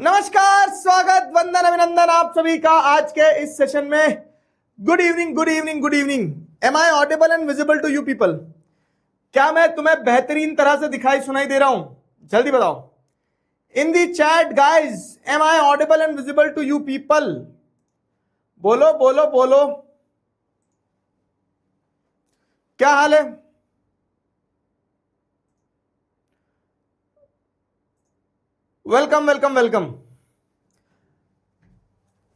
नमस्कार, स्वागत, वंदन, अभिनंदन आप सभी का आज के इस सेशन में। Good evening, good evening, good evening. Am I audible and visible to you people? क्या मैं तुम्हें बेहतरीन तरह से दिखाई सुनाई दे रहा हूं? जल्दी बताओ in the chat guys. Am I audible and visible to you people? बोलो बोलो बोलो, क्या हाल है? Welcome welcome welcome.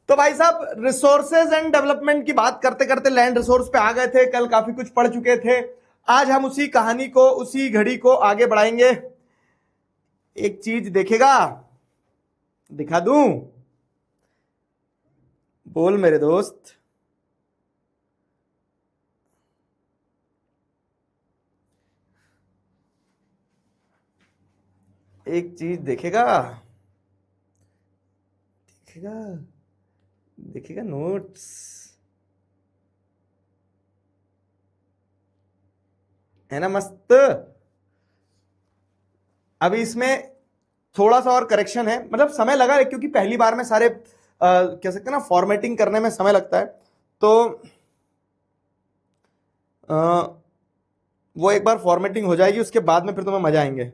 तो भाई साहब, रिसोर्सेज एंड डेवलपमेंट की बात करते करते लैंड रिसोर्स पे आ गए थे। कल काफी कुछ पढ़ चुके थे। आज हम उसी कहानी को, उसी घड़ी को आगे बढ़ाएंगे। एक चीज देखेगा, दिखा दूं? बोल मेरे दोस्त। एक चीज देखेगा, देखेगा, देखेगा नोट्स। है ना मस्त? अभी इसमें थोड़ा सा और करेक्शन है, मतलब समय लगा है क्योंकि पहली बार में सारे कह सकते हैं ना, फॉर्मेटिंग करने में समय लगता है। तो वो एक बार फॉर्मेटिंग हो जाएगी, उसके बाद में फिर तुम्हें मजा आएंगे।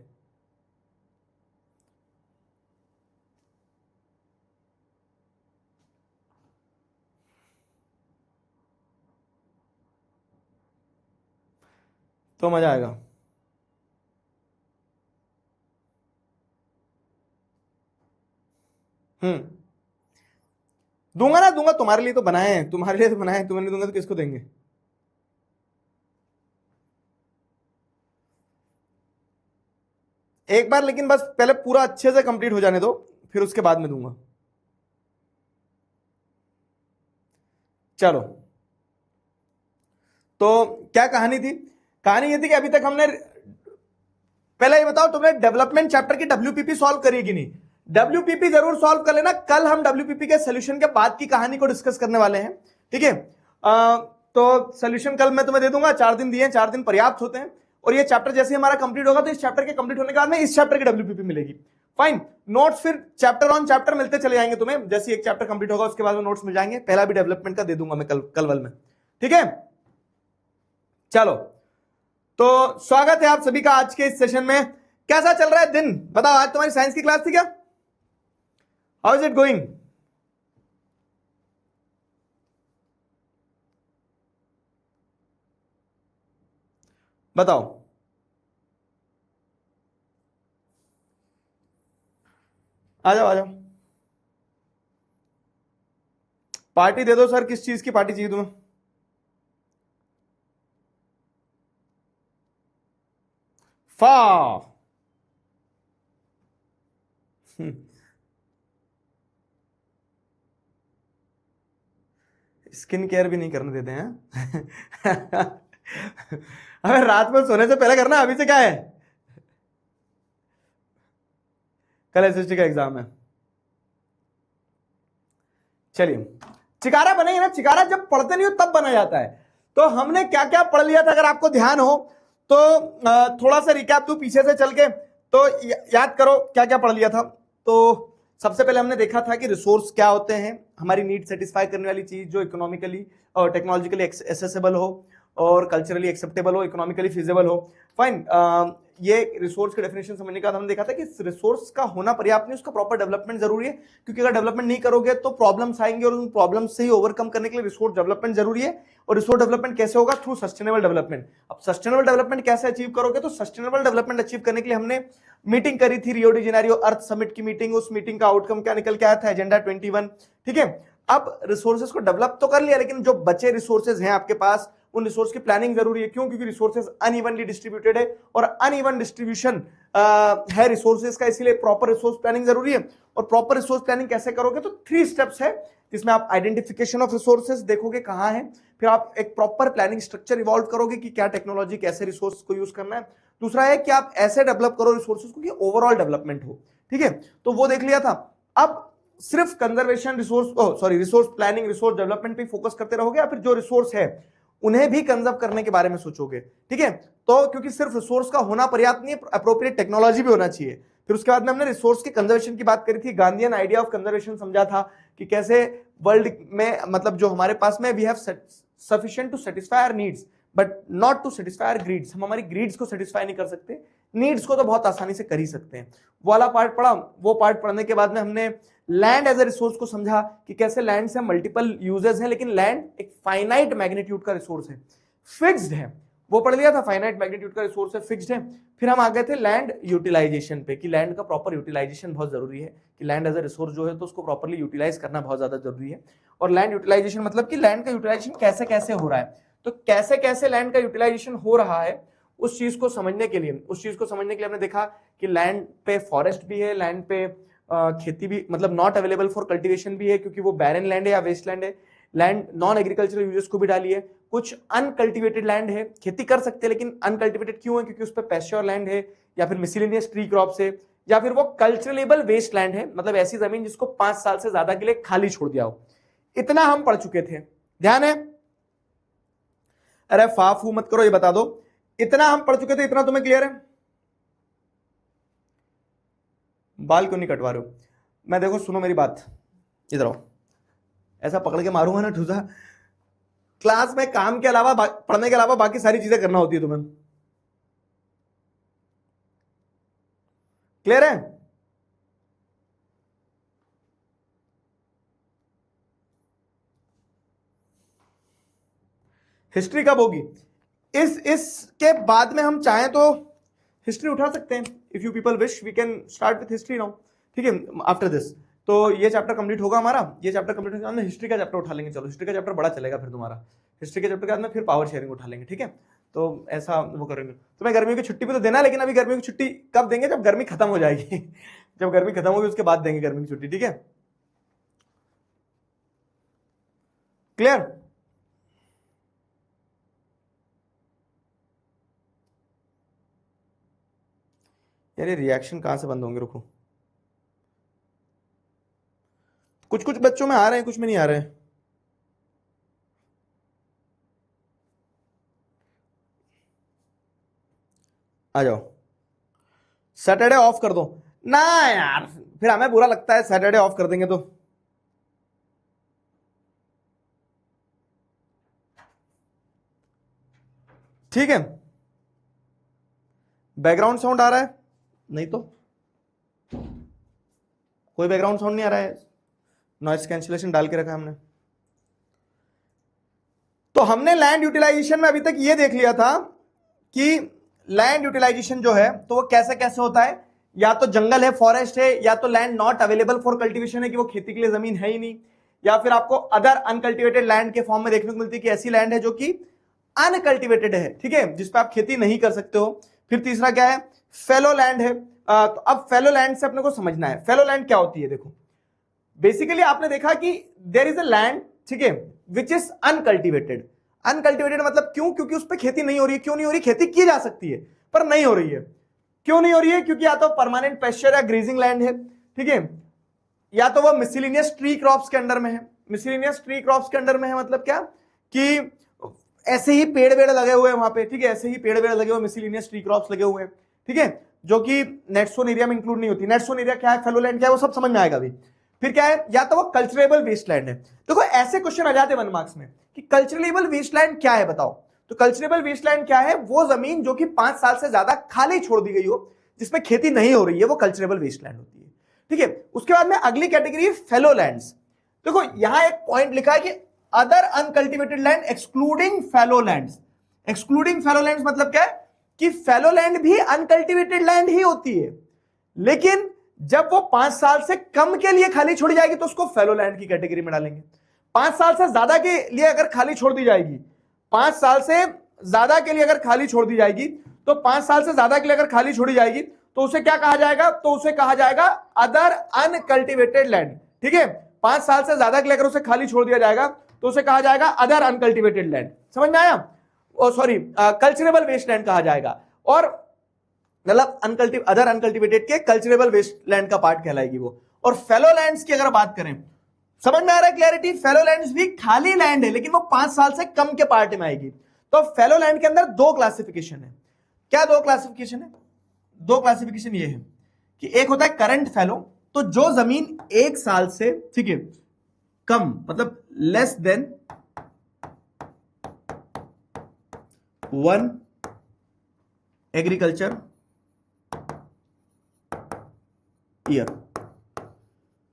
तो मजा आएगा। दूंगा ना, दूंगा। तुम्हारे लिए तो बनाए हैं, तुम्हारे लिए तो बनाए हैं। तुम्हें नहीं दूंगा तो किसको देंगे? एक बार लेकिन बस पहले पूरा अच्छे से कंप्लीट हो जाने दो, फिर उसके बाद में दूंगा। चलो, तो क्या कहानी थी? कहानी ये थी कि अभी तक हमने, पहले ये बताओ तुमने डेवलपमेंट चैप्टर की डब्ल्यूपीपी सॉल्व करी कि नहीं? डब्ल्यूपीपी जरूर सॉल्व कर लेना। कल हम डब्ल्यूपीपी के सोल्यूशन के बाद की कहानी को डिस्कस करने वाले हैं, ठीक है? तो सोल्यूशन कल मैं तुम्हें दे दूंगा। 4 दिन दिए हैं, 4 दिन पर्याप्त होते हैं। और ये चैप्टर जैसे हमारा कंप्लीट होगा तो इस चैप्टर के कंप्लीट होने के बाद में इस चैप्टर की डब्ल्यूपीपी मिलेगी। फाइन। नोट्स फिर चैप्टर ऑन चैप्टर मिलते चले जाएंगे तुम्हें। जैसे एक चैप्टर कंप्लीट होगा उसके बाद में नोट्स मिल जाएंगे। पहला भी डेवलपमेंट का दे दूंगा मैं कल वाल में, ठीक है? चलो, तो स्वागत है आप सभी का आज के इस सेशन में। कैसा चल रहा है दिन? बताओ, आज तुम्हारी साइंस की क्लास थी क्या? How is it going? बताओ। आ जाओ आ जाओ, पार्टी दे दो सर। किस चीज की पार्टी चाहिए तुम्हें? फा स्किन केयर भी नहीं करने देते हैं। अबे रात में सोने से पहले करना, अभी से क्या है? कल एसएसटी का एग्जाम है। चलिए, चिकारा बनेगा ना। चिकारा जब पढ़ते नहीं हो तब बना जाता है। तो हमने क्या क्या पढ़ लिया था, अगर आपको ध्यान हो तो थोड़ा सा रिकैप दूं पीछे से चल के, तो याद करो क्या क्या पढ़ लिया था। तो सबसे पहले हमने देखा था कि रिसोर्स क्या होते हैं। हमारी नीड सेटिस्फाई करने वाली चीज जो इकोनॉमिकली और टेक्नोलॉजिकली एक्सेसिबल हो और कल्चरली एक्सेप्टेबल हो, इकोनॉमिकली फिजिबल हो। फाइन। ये रिसोर्स की डेफिनेशन समझने के बाद हमने देखा था कि रिसोर्स का होना पर्याप्त नहीं, उसका प्रॉपर डेवलपमेंट जरूरी है। क्योंकि अगर डेवलपमेंट नहीं करोगे तो प्रॉब्लम्स आएंगे और उन प्रॉब्लम्स से ही ओवरकम करने के लिए रिसोर्स डेवलपमेंट जरूरी है। और रिसोर्स डेवलपमेंट कैसे होगा? Through sustainable development. अब सस्टेनेबल डेवलपमेंट कैसे अचीव करोगे? तो सस्टेनेबल डेवलपमेंट अचीव करने के लिए हमने मीटिंग करी थी, रियो डी जेनेरियो अर्थ समिट की मीटिंग। उस मीटिंग का आउटकम क्या निकल के आया था? एजेंडा 21, ठीक है? अब रिसोर्सेज को डेवलप तो कर लिया, लेकिन जो बचे रिसोर्सेज हैं आपके पास, उन रिसोर्स की प्लानिंग जरूरी है। क्यों? क्योंकि रिसोर्सेज अनइवनली डिस्ट्रीब्यूटेड है और अनइवन डिस्ट्रीब्यूशन है रिसोर्सेज का, इसीलिए प्रॉपर रिसोर्स प्लानिंग जरूरी है। और प्रॉपर रिसोर्स प्लानिंग कैसे करोगे? तो 3 स्टेप्स है, जिसमें आप आइडेंटिफिकेशन ऑफ रिसोर्सेज देखोगे कहां है, फिर आप एक प्रॉपर प्लानिंग स्ट्रक्चर इवॉल्व करोगे कि क्या टेक्नोलॉजी, कैसे रिसोर्स को यूज करना है। दूसरा है कि आप ऐसे डेवलप करो रिसोर्सेज को कि ओवरऑल डेवलपमेंट हो, ठीक है? तो वो देख लिया था। अब सिर्फ conservation resource planning, resource development पे फोकस करते रहोगे या फिर जो रिसोर्स है उन्हें भी कंजर्व करने के बारे में सोचोगे, ठीक है? तो क्योंकि सिर्फ रिसोर्स का होना पर्याप्त नहीं है, अप्रोप्रिएट टेक्नोलॉजी भी होना चाहिए। फिर उसके बाद में हमने रिसोर्स के कंजर्वेशन की बात करी थी, गांधीयन आइडिया ऑफ कंजर्वेशन समझा था कि कैसे वर्ल्ड में मतलब जो हमारे पास में we have sufficient to satisfy our needs but not to satisfy our greeds, हम हमारी ग्रीड्स को सेटिस्फाई नहीं कर सकते, नीड्स को तो बहुत आसानी से कर ही सकते हैं। वो वाला पार्ट पढ़ा। वो पार्ट पढ़ने के बाद में हमने लैंड एज ए रिसोर्स को समझा कि कैसे लैंड से मल्टीपल यूजेस हैं, लेकिन लैंड एक फाइनाइट मैग्नीट्यूड का रिसोर्स है, फिक्स्ड है, वो पढ़ लिया था, फाइनाइट मैग्नीट्यूड का रिसोर्स है, फिक्स्ड है। फिर हम आ गए थे लैंड यूटिलाइजेशन पे कि लैंड का प्रॉपर यूटिलाइजेशन बहुत जरूरी है, कि लैंड एज ए रिसोर्स जो है तो उसको प्रॉपरली यूटिलाइज करना बहुत ज्यादा जरूरी है। और लैंड यूटिलाइजेशन मतलब कि लैंड का यूटिलाइजेशन कैसे कैसे हो रहा है, तो कैसे कैसे लैंड का यूटिलाइजेशन हो रहा है उस चीज को समझने के लिए हमने देखा कि लैंड पे फॉरेस्ट भी है, लैंड पे खेती भी मतलब नॉट अवेलेबल फॉर कल्टीवेशन भी है क्योंकि वो बैरन लैंड है या वेस्ट लैंड है। लैंड नॉन एग्रीकल्चरल यूजेस को भी डाली है, कुछ अनकल्टिवेटेड लैंड है, खेती कर सकते हैं लेकिन अनकल्टिवेटेड क्यों है, क्योंकि उस पर पैस्चर लैंड है या फिर मिसलेनियस ट्री क्रॉप्स है या फिर वो कल्चरेबल वेस्ट लैंड है, मतलब ऐसी जमीन जिसको 5 साल से ज्यादा के लिए खाली छोड़ दिया हो। इतना हम पढ़ चुके थे, ध्यान है? अरे फाफू मत करो, ये बता दो इतना हम पढ़ चुके थे, इतना तुम्हें क्लियर है? बाल क्यों नहीं कटवा रहे हो? मैं देखो सुनो मेरी बात, इधर आओ, ऐसा पकड़ के मारूंगा ना ठूसा। क्लास में काम के अलावा पढ़ने के अलावा बाकी सारी चीजें करना होती है तुम्हें, क्लियर है? हिस्ट्री कब होगी? इसके बाद में हम चाहें तो हिस्ट्री उठा सकते हैं, if you people wish we can start with history now, ठीक है, आफ्टर दिस। तो ये चैप्टर कंप्लीट होगा हमारा, ये चैप्टर कंप्लीट होगा, हमने हिस्ट्री का चैप्टर उठा लेंगे। चलो हिस्ट्री का चैप्टर बड़ा चलेगा फिर तुम्हारा, हिस्ट्री के चैप्टर के बाद में फिर पावर शेयरिंग उठा लेंगे, ठीक है? तो ऐसा वो करेंगे। तुम्हें गर्मियों की छुट्टी भी तो देना है, लेकिन अभी गर्मियों की छुट्टी कब देंगे? जब गर्मी खत्म हो जाएगी जब गर्मी खत्म होगी उसके बाद देंगे गर्मी की छुट्टी, ठीक है? क्लियर? यार ये रिएक्शन कहां से बंद होंगे, रुको। कुछ कुछ बच्चों में आ रहे हैं, कुछ में नहीं आ रहे हैं। आ जाओ, सैटरडे ऑफ कर दो ना यार, फिर हमें बुरा लगता है, सैटरडे ऑफ कर देंगे तो। ठीक है, बैकग्राउंड साउंड आ रहा है? नहीं तो कोई बैकग्राउंड साउंड नहीं आ रहा है, नॉइस कैंसिलेशन डाल के रखा हमने। तो हमने लैंड यूटिलाइजेशन में अभी तक ये देख लिया था कि लैंड यूटिलाइजेशन जो है तो वो कैसे कैसे होता है, या तो जंगल है, फॉरेस्ट है, या तो land not available for cultivation है कि वो खेती के लिए जमीन है ही नहीं, या फिर आपको अदर अनकल्टिवेटेड लैंड के फॉर्म में देखने को मिलती है कि ऐसी लैंड है जो कि अनकल्टिवेटेड है, ठीक है, जिसपे आप खेती नहीं कर सकते हो। फिर तीसरा क्या है? फेलो लैंड है। तो अब फेलो लैंड से अपने को समझना है फेलो लैंड क्या होती है। देखो बेसिकली आपने देखा कि देयर इज अ लैंड, ठीक है, विच इज अनकल्टिवेटेड। अनकल्टिवेटेड मतलब क्यों? क्योंकि उस पर खेती नहीं हो रही है। क्यों नहीं हो रही? खेती की जा सकती है पर नहीं हो रही है। क्यों नहीं हो रही है? क्योंकि या तो परमानेंट पेस्चर या ग्रेजिंग लैंड है, ठीक है, या तो वो मिसलेनियस ट्री क्रॉप्स के अंडर में है। मिसलेनियस ट्री क्रॉप्स के अंडर में है मतलब क्या कि ऐसे ही पेड़ वेड़ लगे हुए हैं वहां पे, ठीक है, ऐसे ही पेड़ वेड़ लगे हुए, मिसलेनियस ट्री क्रॉप्स लगे हुए हैं, ठीक है, जो कि नेट जोन एरिया में इंक्लूड नहीं होती। नेट जोन एरिया क्या है, फेलो लैंड क्या है, वो सब समझ में आएगा अभी। फिर क्या है? या तो वो कल्चरेबल वेस्टलैंड है। देखो ऐसे क्वेश्चन आ जाते हैं 1 मार्क्स में कि कल्चरेबल वेस्टलैंड क्या है बताओ। तो कल्चरेबल वेस्टलैंड क्या है? वो जमीन जो कि 5 साल से ज्यादा खाली छोड़ दी गई हो, जिसमें खेती नहीं हो रही है, वो कल्चरेबल वेस्टलैंड होती है, ठीक है। उसके बाद में अगली कैटेगरी फेलो लैंड्स। देखो यहां एक पॉइंट लिखा है कि other uncultivated land excluding fellow lands. Excluding fellow lands मतलब क्या है कि फेलो लैंड भी अनकल्टिवेटेड लैंड ही होती है, लेकिन जब वो 5 साल से कम के लिए खाली छोड़ी जाएगी तो उसको फेलो लैंड की कैटेगरी में डालेंगे। 5 साल से ज्यादा के लिए अगर खाली छोड़ दी जाएगी, 5 साल से ज्यादा के लिए अगर खाली छोड़ दी जाएगी, तो 5 साल से ज्यादा के लिए अगर खाली छोड़ी जाएगी तो उसे क्या कहा जाएगा? तो उसे कहा जाएगा अदर अनकल्टिवेटेड लैंड, ठीक है। 5 साल से ज्यादा के लिए अगर उसे खाली छोड़ दिया जाएगा तो उसे कहा जाएगा अदर अनकल्टिवेटेड लैंड। समझ में आया? सॉरी, कल्चरेबल वेस्टलैंड कहा जाएगा, और मतलब अदर अनकल्टिवेटेड के कल्चरेबल वेस्टलैंड का पार्ट कहलाएगी वो। और फेलो लैंड्स की अगर बात करें, समझ में आ रहा है क्लैरिटी? फेलो लैंड्स भी खाली लैंड है लेकिन वो 5 साल से कम के पार्ट में आएगी। तो फेलो लैंड के अंदर 2 क्लासिफिकेशन है। क्या 2 क्लासिफिकेशन है? 2 क्लासिफिकेशन ये है कि एक होता है करंट फैलो, तो जो जमीन 1 साल से, ठीक है, कम, मतलब लेस देन 1 एग्रीकल्चर ईयर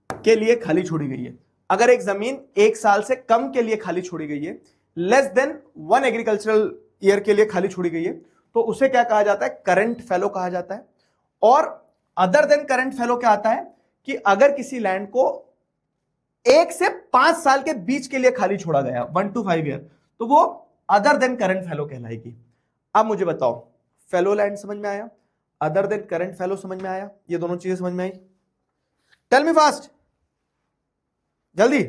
के लिए खाली छोड़ी गई है। अगर एक जमीन 1 साल से कम के लिए खाली छोड़ी गई है, लेस देन 1 एग्रीकल्चरल ईयर के लिए खाली छोड़ी गई है, तो उसे क्या कहा जाता है? करंट फैलो कहा जाता है। और अदर देन करंट फैलो क्या आता है कि अगर किसी लैंड को 1 से 5 साल के बीच के लिए खाली छोड़ा गया, 1 to 5 ईयर, तो वो अदर देन करंट फैलो कहलाएगी। अब मुझे बताओ, फैलो लैंड समझ में आया, अदर देन करंट फैलो समझ में आया, ये दोनों चीजें समझ में आई? टेल मी फास्ट, जल्दी।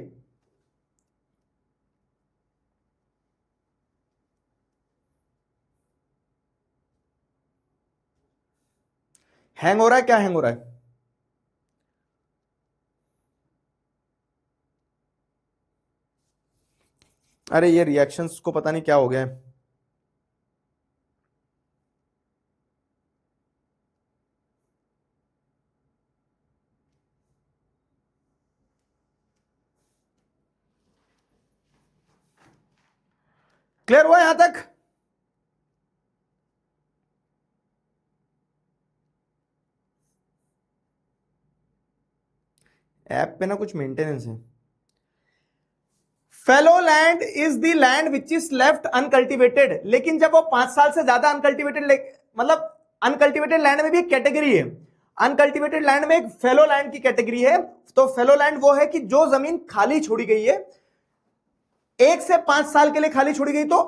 हैंग हो रहा है? क्या हैंग हो रहा है? अरे ये रिएक्शंस को पता नहीं क्या हो गया है। क्लियर हुआ यहां तक? ऐप पे ना कुछ मेंटेनेंस है। Fellow land is the land which is left uncultivated, लेकिन जब वो 5 साल से ज्यादा अनकल्टिवेटेड, मतलब अनकल्टिवेटेड लैंड में भी एक कैटेगरी है, अनकल्टिवेटेड लैंड में एक फेलो लैंड की कैटेगरी है। तो फेलो लैंड वो है कि जो जमीन खाली छोड़ी गई है, 1 से 5 साल के लिए खाली छोड़ी गई, तो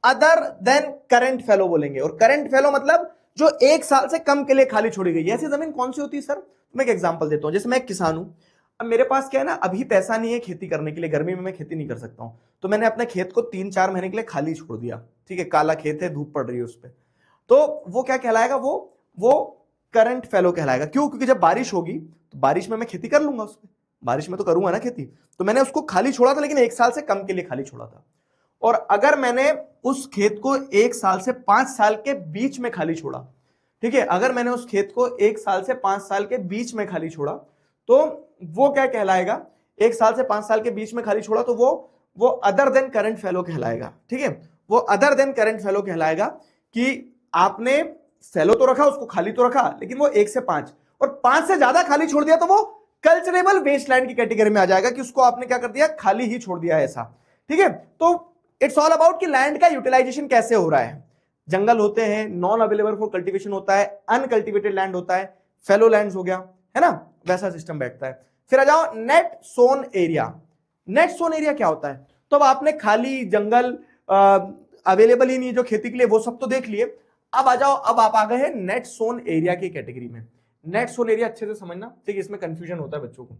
अदर देन करंट फेलो बोलेंगे। और करंट फेलो मतलब जो 1 साल से कम के लिए खाली छोड़ी गई है। ऐसी जमीन कौन सी होती है सर? मैं एक एग्जांपल देता हूं। जैसे मैं एक किसान हूं, अब मेरे पास क्या है ना, अभी पैसा नहीं है खेती करने के लिए, गर्मी में मैं खेती नहीं कर सकता हूं, तो मैंने अपने खेत को 3-4 महीने के लिए खाली छोड़ दिया, ठीक है, काला खेत है, धूप पड़ रही है उस पर, तो वो क्या कहलाएगा? वो करंट फेलो कहलाएगा। क्यों? क्योंकि जब बारिश होगी तो बारिश में मैं खेती कर लूंगा, उस पर बारिश में तो करूंगा ना खेती, तो मैंने उसको खाली छोड़ा था, लेकिन 1 साल से कम के लिए खाली छोड़ा था। और अगर मैंने उस खेत को 1 साल से 5 साल के बीच में खाली छोड़ा, ठीक है, अगर मैंने उस खेत को 1 साल से 5 साल के बीच में खाली छोड़ा, तो वो क्या कहलाएगा? 1 साल से 5 साल के बीच में खाली छोड़ा, तो वो अदर देन करंट फेलो कहलाएगा, ठीक है। वो अदर देन करंट फेलो कहलाएगा कि आपने फेलो तो रखा, उसको खाली तो रखा, लेकिन वो 1 से 5 और 5 से ज्यादा खाली छोड़ दिया, तो वो कल्चरेबल वेस्टलैंड की कैटेगरी में आ जाएगा कि उसको आपने क्या कर दिया? खाली ही छोड़ दिया है, ऐसा, ठीक है। तो इट्स ऑल अबाउट कि लैंड का यूटिलाइजेशन कैसे हो रहा है। जंगल होते हैं, नॉन अवेलेबल फॉर कल्टीवेशन होता है, अनकल्टिवेटेड लैंड होता है, फेलो लैंड्स हो गया, है ना, वैसा सिस्टम बैठता है। फिर आ जाओ net sown area. Net sown area क्या होता है? तो अब आपने खाली जंगल अवेलेबल ही नहीं जो खेती के लिए, वो सब तो देख लिए। अब आ जाओ, अब आप आ गए हैं नेट सोन एरिया की कैटेगरी में। नेट सोन एरिया अच्छे से समझना, ठीक है, इसमें कंफ्यूजन होता है बच्चों को।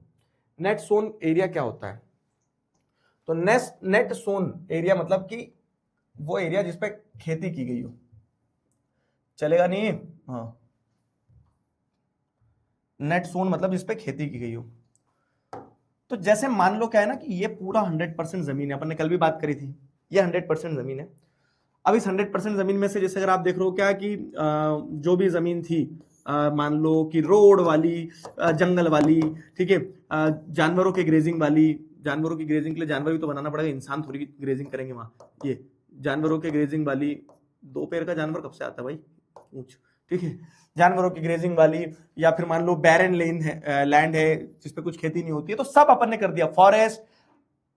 नेट सोन एरिया क्या होता है? तो नेट सोन एरिया मतलब कि वो एरिया जिसपे खेती की गई हो। चलेगा नहीं? हाँ, नेट सोन मतलब जिसपे खेती की गई हो। तो जैसे मान लो क्या है ना कि ये पूरा 100% जमीन है, अपन ने कल भी बात करी थी, ये 100% जमीन है। अब इस 100% जमीन में से जैसे अगर आप देख रहे हो क्या कि जो भी जमीन थी, मान लो कि रोड वाली, जंगल वाली, ठीक है, जानवरों के ग्रेजिंग वाली, जानवरों की ग्रेजिंग के लिए जानवर भी तो बनाना पड़ेगा, इंसान थोड़ी ग्रेजिंग करेंगे वहां। ये जानवरों के ग्रेजिंग वाली, 2 पैर का जानवर कब से आता है भाई, पूछ, ठीक है, जानवरों की ग्रेजिंग वाली, या फिर मान लो बैरन लैंड है जिसपे कुछ खेती नहीं होती है, तो सब अपन ने कर दिया। Forest,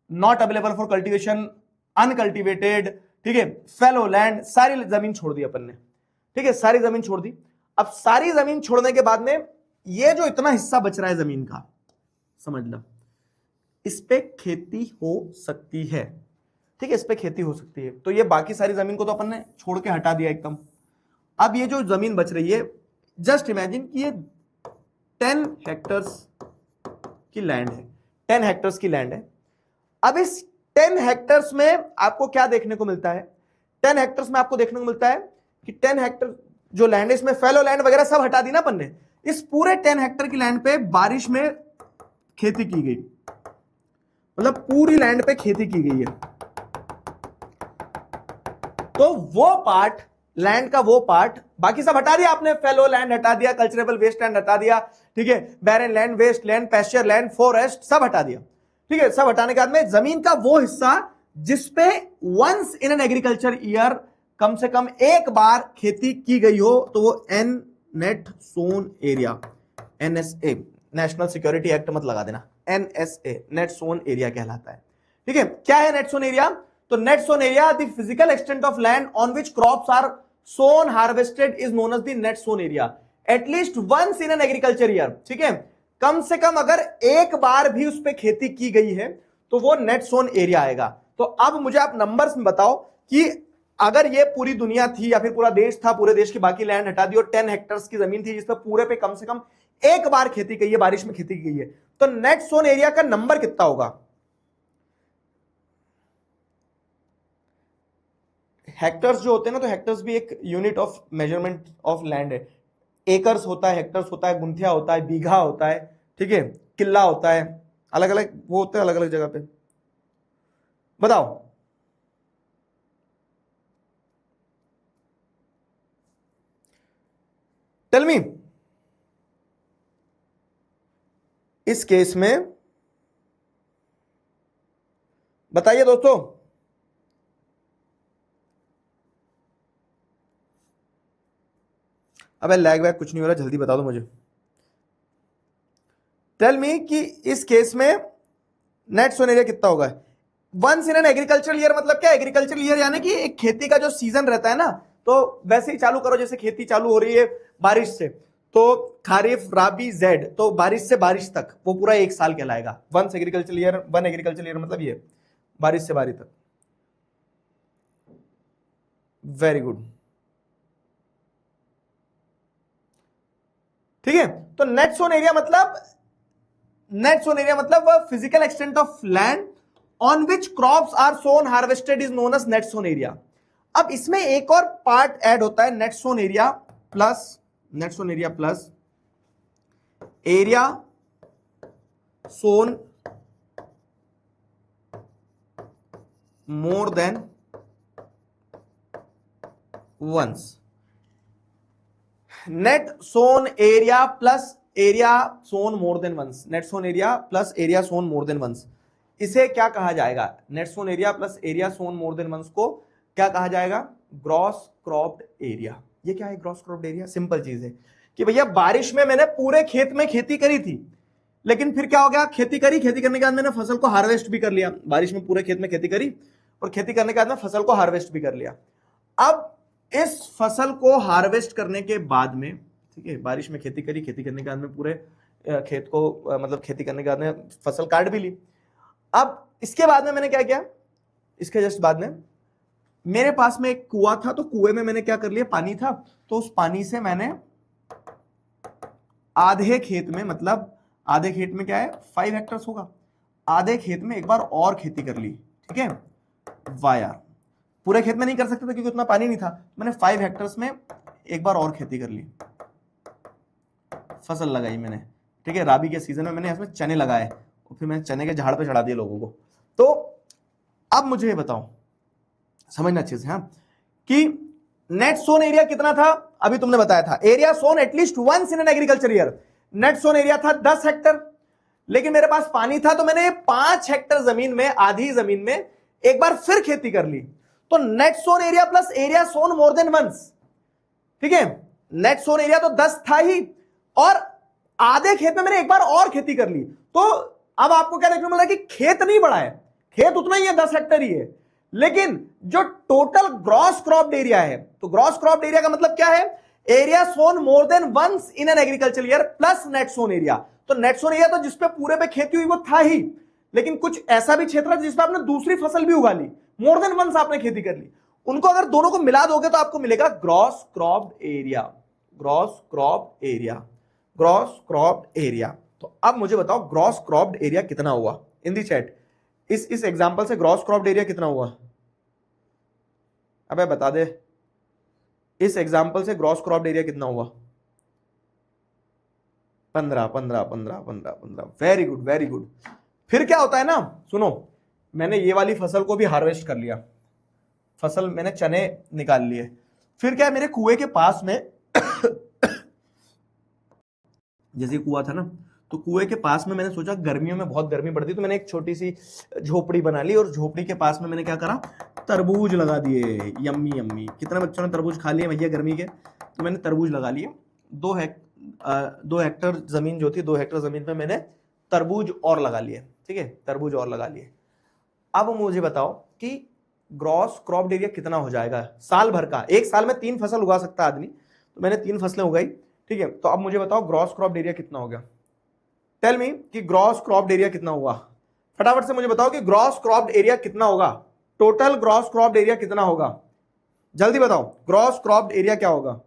not available for cultivation, uncultivated, ठीक है, फेलो लैंड, सारी जमीन छोड़ दी अपन ने, ठीक है, सारी जमीन छोड़ दी। अब सारी जमीन छोड़ने के बाद में ये जो इतना हिस्सा बच रहा है जमीन का, समझ लो, इस पे खेती हो सकती है, ठीक है, इस पे खेती हो सकती है। तो ये बाकी सारी जमीन को तो अपन ने छोड़ के हटा दिया एकदम। अब ये जो जमीन बच रही है, जस्ट इमेजिन कि ये 10 हेक्टर्स की लैंड है, 10 हेक्टर्स की लैंड है। अब इस 10 हेक्टर्स में आपको क्या देखने को मिलता है? 10 हेक्टर्स में आपको देखने को मिलता है कि 10 हेक्टर जो लैंड है, इसमें फेलो लैंड वगैरह सब हटा दी ना अपन ने। इस पूरे 10 हेक्टर की लैंड पे बारिश में खेती की गई, मतलब पूरी लैंड पे खेती की गई है। तो वो पार्ट लैंड का वो पार्ट, बाकी सब हटा दिया आपने, फेलो लैंड हटा दिया, कल्चरेबल वेस्ट लैंड हटा दिया, ठीक है, barren land, waste land, pasture land, forest सब हटा दिया, ठीक है। सब हटाने के बाद में जमीन का वो हिस्सा जिसपे once in an agriculture year कम से कम एक बार खेती की गई हो, तो वो an net sown area, NSA, national security act मत लगा देना, एनएसए नेट सोन एरिया कहलाता है, ठीक है। क्या है नेट सोन एरिया? तो net sown area the physical extent of land on which crops are sown harvested is known as the net sown area at least once in an agriculture year, ठीक है। कम से कम अगर एक बार भी उस पर खेती की गई है तो वो नेट सोन एरिया आएगा। तो अब मुझे आप नंबर्स में बताओ कि अगर ये पूरी दुनिया थी या फिर पूरा देश था, पूरे देश की बाकी लैंड हटा दी और 10 हेक्टर्स की जमीन थी जिसमें पूरे पे कम से कम एक बार खेती की है, बारिश में खेती की गई है, तो नेट सोन एरिया का नंबर कितना होगा? हेक्टर्स जो होते हैं ना, तो हेक्टर्स भी एक unit of measurement of land है। एकर्स होता है, हेक्टर्स होता है, गुंथिया होता है, बीघा होता है, ठीक है, किल्ला होता है, अलग अलग वो होते हैं अलग अलग जगह पे। बताओ टेल मी, इस केस में बताइए दोस्तों। अबे लैग वैग कुछ नहीं हो रहा, जल्दी बता दो मुझे। टेल मी कि इस केस में नेट सोन एरिया कितना होगा? Once in an agricultural year मतलब क्या? एग्रीकल्चरल ईयर यानी कि एक खेती का जो सीजन रहता है ना, तो वैसे ही चालू करो जैसे खेती चालू हो रही है बारिश से, तो खारिफ राबी जेड, तो बारिश से बारिश तक वो पूरा एक साल कहलाएगा। Once agricultural year, one agricultural year मतलब ये बारिश से बारिश तक। वेरी गुड, ठीक है। तो नेट सोन एरिया मतलब, नेट सोन एरिया मतलब physical extent of land on which crops are sown harvested is known as net sown area. अब इसमें एक और पार्ट ऐड होता है, net sown area plus, net sown area plus area sown more than once. Net sown area plus area sown more than once, net sown area plus area sown more than once, इसे क्या कहा जाएगा? Net sown area plus area sown more than once को क्या कहा जाएगा? Gross cropped area. ये क्या है ग्रॉस क्रॉप्ड एरिया? सिंपल चीज है कि भैया बारिश में मैंने पूरे खेत में खेती करी थी, लेकिन फिर क्या हो गया? खेती करी, खेती करने के बाद मैंने फसल को हार्वेस्ट भी कर लिया। बारिश में पूरे खेत में खेती करी और खेती करने के बाद में फसल को हार्वेस्ट भी कर लिया। अब इस फसल को हार्वेस्ट करने के बाद में, ठीक है, बारिश में खेती करी, खेती करने के बाद में पूरे खेत को मतलब खेती करने के बाद में फसल काट भी ली। अब इसके बाद में मैंने क्या किया? इसके जस्ट बाद में मेरे पास में एक कुआं था, तो कुएं में मैंने क्या कर लिया? पानी था, तो उस पानी से मैंने आधे खेत में, मतलब आधे खेत में क्या है 5 हेक्टर्स होगा, आधे खेत में एक बार और खेती कर ली, ठीक है। वाह यार, पूरे खेत में नहीं कर सकते थे क्योंकि उतना पानी नहीं था। मैंने 5 हेक्टर्स में एक बार और खेती कर ली, फसल लगाई मैंने, ठीक है। राबी के सीजन में मैंने इसमें चने लगाए और फिर मैंने चने के झाड़ पे चढ़ा दिए लोगों को। तो अब मुझे ये बताओ, समझना अच्छे से, हाँ, कि नेट सोन एरिया कितना था? अभी तुमने बताया था area sown at least once in an agriculture year. Net sown area था 10 हेक्टर, लेकिन मेरे पास पानी था, तो मैंने 5 हेक्टर जमीन में, आधी जमीन में एक बार फिर खेती कर ली। तो net sown area plus area sown more than once, ठीक है। नेट सोन एरिया तो 10 था ही, और आधे खेत में मैंने एक बार और खेती कर ली। तो अब आपको क्या देखने को मिला कि खेत नहीं बढ़ा है, खेत उतना ही है, 10 हेक्टर ही है, लेकिन जो टोटल ग्रॉस क्रॉप्ड एरिया है, तो ग्रॉस क्रॉप्ड एरिया का मतलब क्या है? Area sown more than once in an agriculture year plus net sown area. तो नेट सोन एरिया तो जिसपे पूरे पे खेती हुई वो था ही, लेकिन कुछ ऐसा भी क्षेत्र है जिसपे आपने दूसरी फसल भी उगा ली, मोर देन वंस आपने खेती कर ली। उनको अगर दोनों को मिला दोगे तो आपको मिलेगा gross cropped area, gross cropped area, gross cropped area. तो अब मुझे बताओ ग्रॉस क्रॉप्ड एरिया कितना हुआ इन दी चैट? इस एग्जांपल से ग्रॉस क्रॉप्ड एरिया कितना हुआ? अबे बता दे, इस एग्जांपल से ग्रॉस क्रॉप्ड एरिया कितना हुआ? 15 15 15 15 15। Very good, very good. फिर क्या होता है ना, सुनो, मैंने ये वाली फसल को भी हार्वेस्ट कर लिया, फसल मैंने चने निकाल लिए, फिर क्या है, मेरे कुएं के पास में जैसे कुआं था ना, तो कुएं के पास में मैंने सोचा गर्मियों में बहुत गर्मी पड़ती, तो मैंने एक छोटी सी झोपड़ी बना ली, और झोपड़ी के पास में मैंने क्या करा, तरबूज लगा दिए। Yummy yummy. कितने बच्चों ने तरबूज खा लिए भैया गर्मी के? तो मैंने तरबूज लगा लिए। 2 हेक्टर जमीन जो थी, 2 हेक्टर जमीन पे मैंने तरबूज और लगा लिए। ठीक है, तरबूज और लगा लिए। अब मुझे बताओ कि ग्रॉस क्रॉप एरिया कितना हो जाएगा साल भर का? एक साल में 3 फसल उगा सकता है आदमी, तो मैंने 3 फसलें उगाई। ठीक है, तो अब मुझे बताओ ग्रॉस क्रॉप एरिया कितना हो गया? टेल मी कि ग्रॉस क्रॉप एरिया कितना होगा? फटाफट से मुझे बताओ कि ग्रॉस क्रॉप एरिया कितना होगा? टोटल ग्रॉस क्रॉप एरिया कितना होगा? जल्दी बताओ, ग्रॉस क्रॉप एरिया क्या होगा?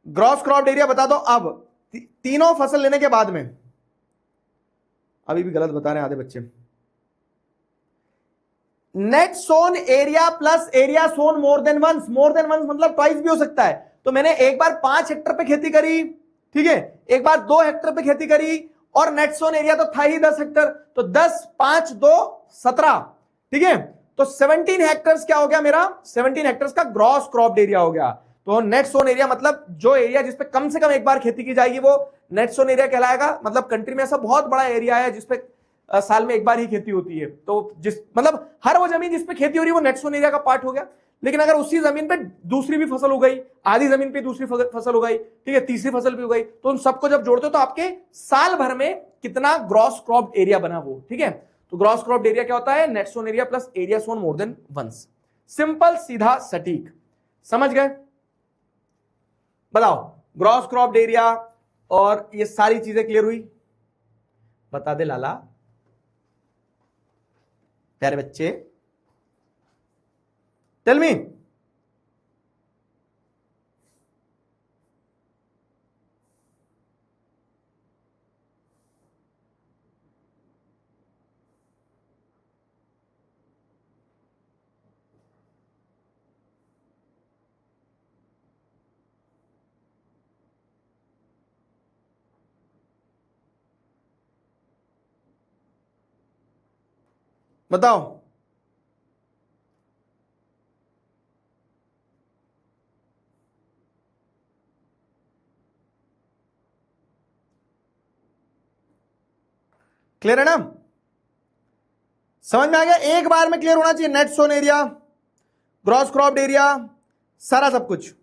ग्रॉस क्रॉप एरिया बता दो अब, तीनों फसल लेने के बाद में। अभी भी गलत बता रहे हैं आधे बच्चे। Net sown area plus area sown more than once. More than once मतलब ट्वाइस भी हो सकता है। तो मैंने एक बार 5 हेक्टर पे खेती करी, ठीक है, एक बार 2 हेक्टर पे खेती करी, और नेट सोन एरिया तो था ही 10 हेक्टर, तो 10 5 2 17। ठीक है, तो 17 हेक्टर्स क्या हो गया मेरा? 17 हेक्टर्स का ग्रॉस क्रॉप एरिया हो गया। तो नेट सोन एरिया मतलब जो एरिया जिसपे कम से कम एक बार खेती की जाएगी वो नेट सोन एरिया कहलाएगा। मतलब कंट्री में ऐसा बहुत बड़ा एरिया है जिसपे साल में एक बार ही खेती होती है, तो जिस मतलब हर वो जमीन जिसपे खेती हो रही है वो नेट सोन एरिया का पार्ट हो गया। लेकिन अगर उसी जमीन पे दूसरी भी फसल उगाई, आधी जमीन पे दूसरी फसल उगाई, ठीक है, तीसरी फसल भी उगाई, तो उन सबको जब जोड़ते हो तो आपके साल भर में कितना ग्रॉस क्रॉप एरिया बना वो। ठीक है, तो ग्रॉस क्रॉप एरिया क्या होता है? Net sown area plus area sown more than once. Simple, सीधा, सटीक। समझ गए? बताओ, ग्रॉस क्रॉप एरिया और ये सारी चीजें क्लियर हुई? बता दे लाला प्यारे बच्चे, टेल मी। बताओ, क्लियर है ना? समझ में आ गया? एक बार में क्लियर होना चाहिए। Net sown area, gross crop area, सारा सब कुछ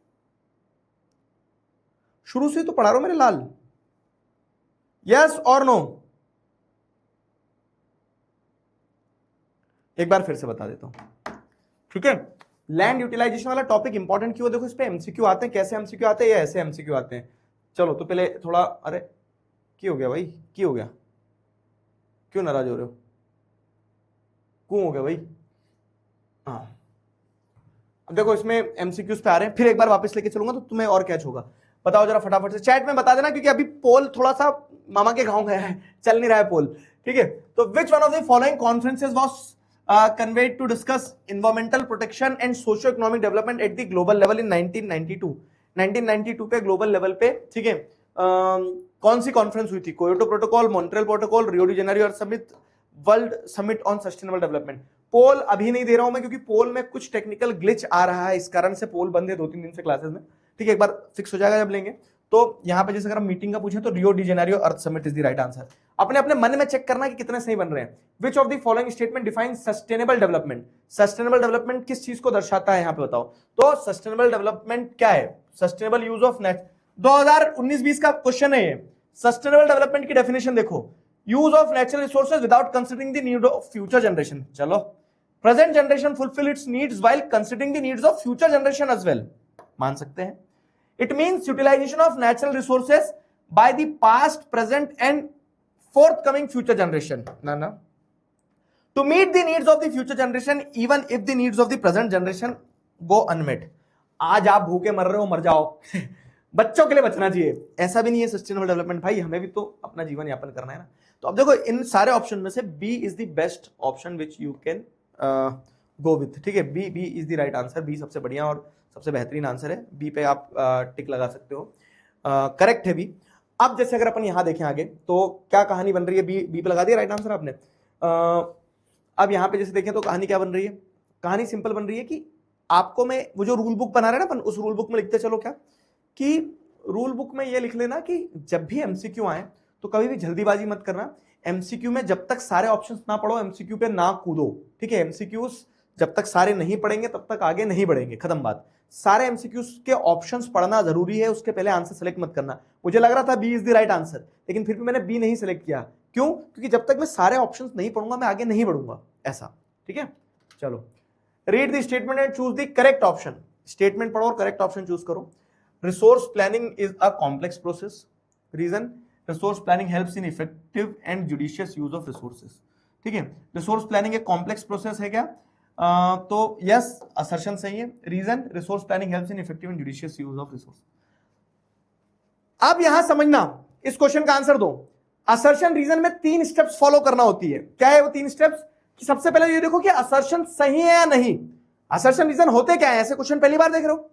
शुरू से तो पढ़ा रहा हूं मेरे लाल। यस और नो? एक बार फिर से बता देता हूं, ठीक है। लैंड यूटिलाइजेशन वाला टॉपिक इंपॉर्टेंट क्यों? देखो इस पे एमसीक्यू आते हैं। कैसे एमसीक्यू आते हैं? या ऐसे एमसीक्यू आते हैं। चलो तो पहले थोड़ा, अरे क्यों हो गया भाई? क्यों हो गया? क्यों नाराज हो रहे हो? क्यों हो गया भाई? हाँ, अब देखो इसमें एमसीक्यूज पे आ रहे हैं, फिर एक बार वापस लेके चलूंगा तो तुम्हें और कैच होगा। बताओ जरा फटाफट से चैट में बता देना, क्योंकि अभी पोल थोड़ा सा मामा के गांव गया है, चल नहीं रहा है पोल। ठीक है, तो which one of the following conferences was convened to discuss environmental protection and socio economic development at the global level in 1992? 1992 पे ग्लोबल लेवल पे, ठीक है, कौन सी कॉन्फ्रेंस हुई थी? Kyoto protocol, Montreal protocol, Rio de Janeiro earth summit, world summit on sustainable development. Poll अभी नहीं दे रहा हूं मैं, क्योंकि पोल में कुछ टेक्निकल ग्लिच आ रहा है, इस कारण से पोल बंद है 2-3 दिन से क्लासेस में। ठीक है, एक बार फिक्स हो जाएगा जब लेंगे। तो यहां पे जैसे अगर हम मीटिंग का पूछे तो रियो de Janeiro earth summit is the right answer. अपने अपने मन में चेक करना कि कितने सही बन रहे हैं। Which of the following statement define sustainable development? Sustainable development किस चीज को दर्शाता है? यहां पे बताओ तो सस्टेनेबल डेवलपमेंट क्या है? सस्टेनेबल यूज ऑफ नेट, 2019-20 का क्वेश्चन है ये। सस्टेनेबल डेवलपमेंट की डेफिनेशन देखो, use of natural resources without considering the need of future generation. चलो, present generation fulfil its needs while considering the needs of future generation as well. मान सकते हैं। It means utilisation of natural resources by the past, present and forthcoming future generation. ना to meet the needs of the future generation even if the needs of the present generation go unmet. आज आप भूखे मर रहे हो, मर जाओ बच्चों के लिए बचना चाहिए, ऐसा भी नहीं है सस्टेनेबल डेवलपमेंट। भाई हमें भी तो अपना जीवन यापन करना है ना। तो अब देखो इन सारे ऑप्शन में से B is the best option which you can go with. ठीक है, B is the right answer. B सबसे बढ़िया और सबसे बेहतरीन आंसर है। बी पे आप टिक लगा सकते हो, करेक्ट है बी। अब जैसे अगर अपन यहां देखें आगे तो क्या कहानी बन रही है? बी पे लगा दिया राइट आंसर आपने। अब यहां पे जैसे देखें तो कहानी क्या बन रही है? कहानी सिंपल बन रही है कि आपको मैं वो जो रूल बुक बना रहे हैं ना अपन, उस रूल बुक में लिखते चलो क्या, कि रूल बुक में ये लिख लेना कि जब भी एमसीक्यू आए तो कभी भी जल्दीबाजी मत करना। एमसीक्यू में जब तक सारे ऑप्शंस ना पढ़ो एमसीक्यू पे ना कूदो, ठीक है। एमसीक्यूज जब तक सारे नहीं पढ़ेंगे तब तक आगे नहीं बढ़ेंगे, खत्म बात। सारे एमसीक्यूज के ऑप्शंस पढ़ना जरूरी है, उसके पहले आंसर सेलेक्ट मत करना। मुझे लग रहा था B is the right answer, लेकिन फिर भी मैंने बी नहीं सेलेक्ट किया। क्यों? क्योंकि जब तक मैं सारे ऑप्शंस नहीं पढ़ूंगा मैं आगे नहीं बढ़ूंगा, ऐसा, ठीक है। चलो, read the statement and choose the correct option. Statement पढ़ो और करेक्ट ऑप्शन चूज करो। Resource planning is a complex process. Reason, resource planning helps in effective and judicious use of resources, ठीक है। रिसोर्स प्लानिंग एक complex process है क्या? तो yes, assertion सही है। Reason, resource planning helps in effective and judicious use of resource. अब यहां समझना, इस क्वेश्चन का आंसर दो। असर्शन रीजन में 3 स्टेप्स फॉलो करना होती है। क्या है वो 3 स्टेप्स? सबसे पहले ये देखो कि असर्शन सही है या नहीं। असर्शन रीजन होते क्या है? ऐसे क्वेश्चन पहली बार देख रहे हो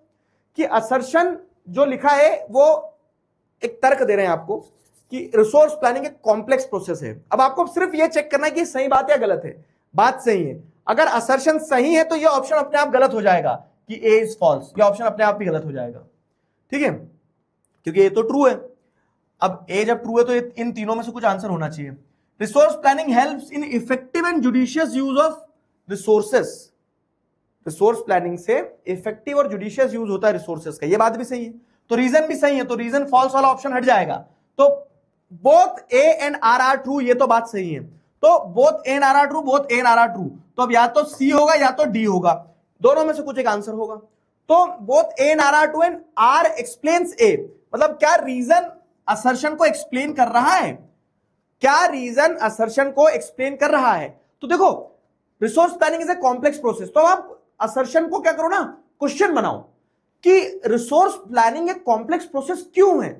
कि असर्शन जो लिखा है वो एक तर्क दे रहे हैं आपको कि रिसोर्स प्लानिंग एक कॉम्प्लेक्स प्रोसेस है। अब आपको सिर्फ ये चेक करना है कि सही बात है या गलत है। बात सही है, अगर असर्शन सही है तो ये ऑप्शन अपने आप गलत हो जाएगा कि ए इज फॉल्स, ये ऑप्शन अपने आप ही गलत हो जाएगा, ठीक है, क्योंकि ये तो ट्रू है। अब ए जब ट्रू है तो इन तीनों में से कुछ आंसर होना चाहिए। Resource planning helps in effective and judicious use of resources. Resource planning से इफेक्टिव और जुडिशियस यूज होता है रिसोर्सेस का, ये बात भी सही है। तो रीजन भी सही है, तो रीजन फॉल्स वाला ऑप्शन हट जाएगा। तो both A and R are true, ये तो बात सही है। तो both A and R are true, both A and R are true, तो अब या तो सी होगा या तो डी होगा, दोनों में से कुछ एक आंसर होगा। तो both A and R are true and R explains A, मतलब क्या रीजन असर्शन को एक्सप्लेन कर रहा है? क्या रीजन असर्शन को एक्सप्लेन कर रहा है? तो देखो, resource planning is a complex process, तो आप असर्शन को क्या करो ना, क्वेश्चन बनाओ कि रिसोर्स प्लानिंग एक कॉम्प्लेक्स प्रोसेस क्यों है।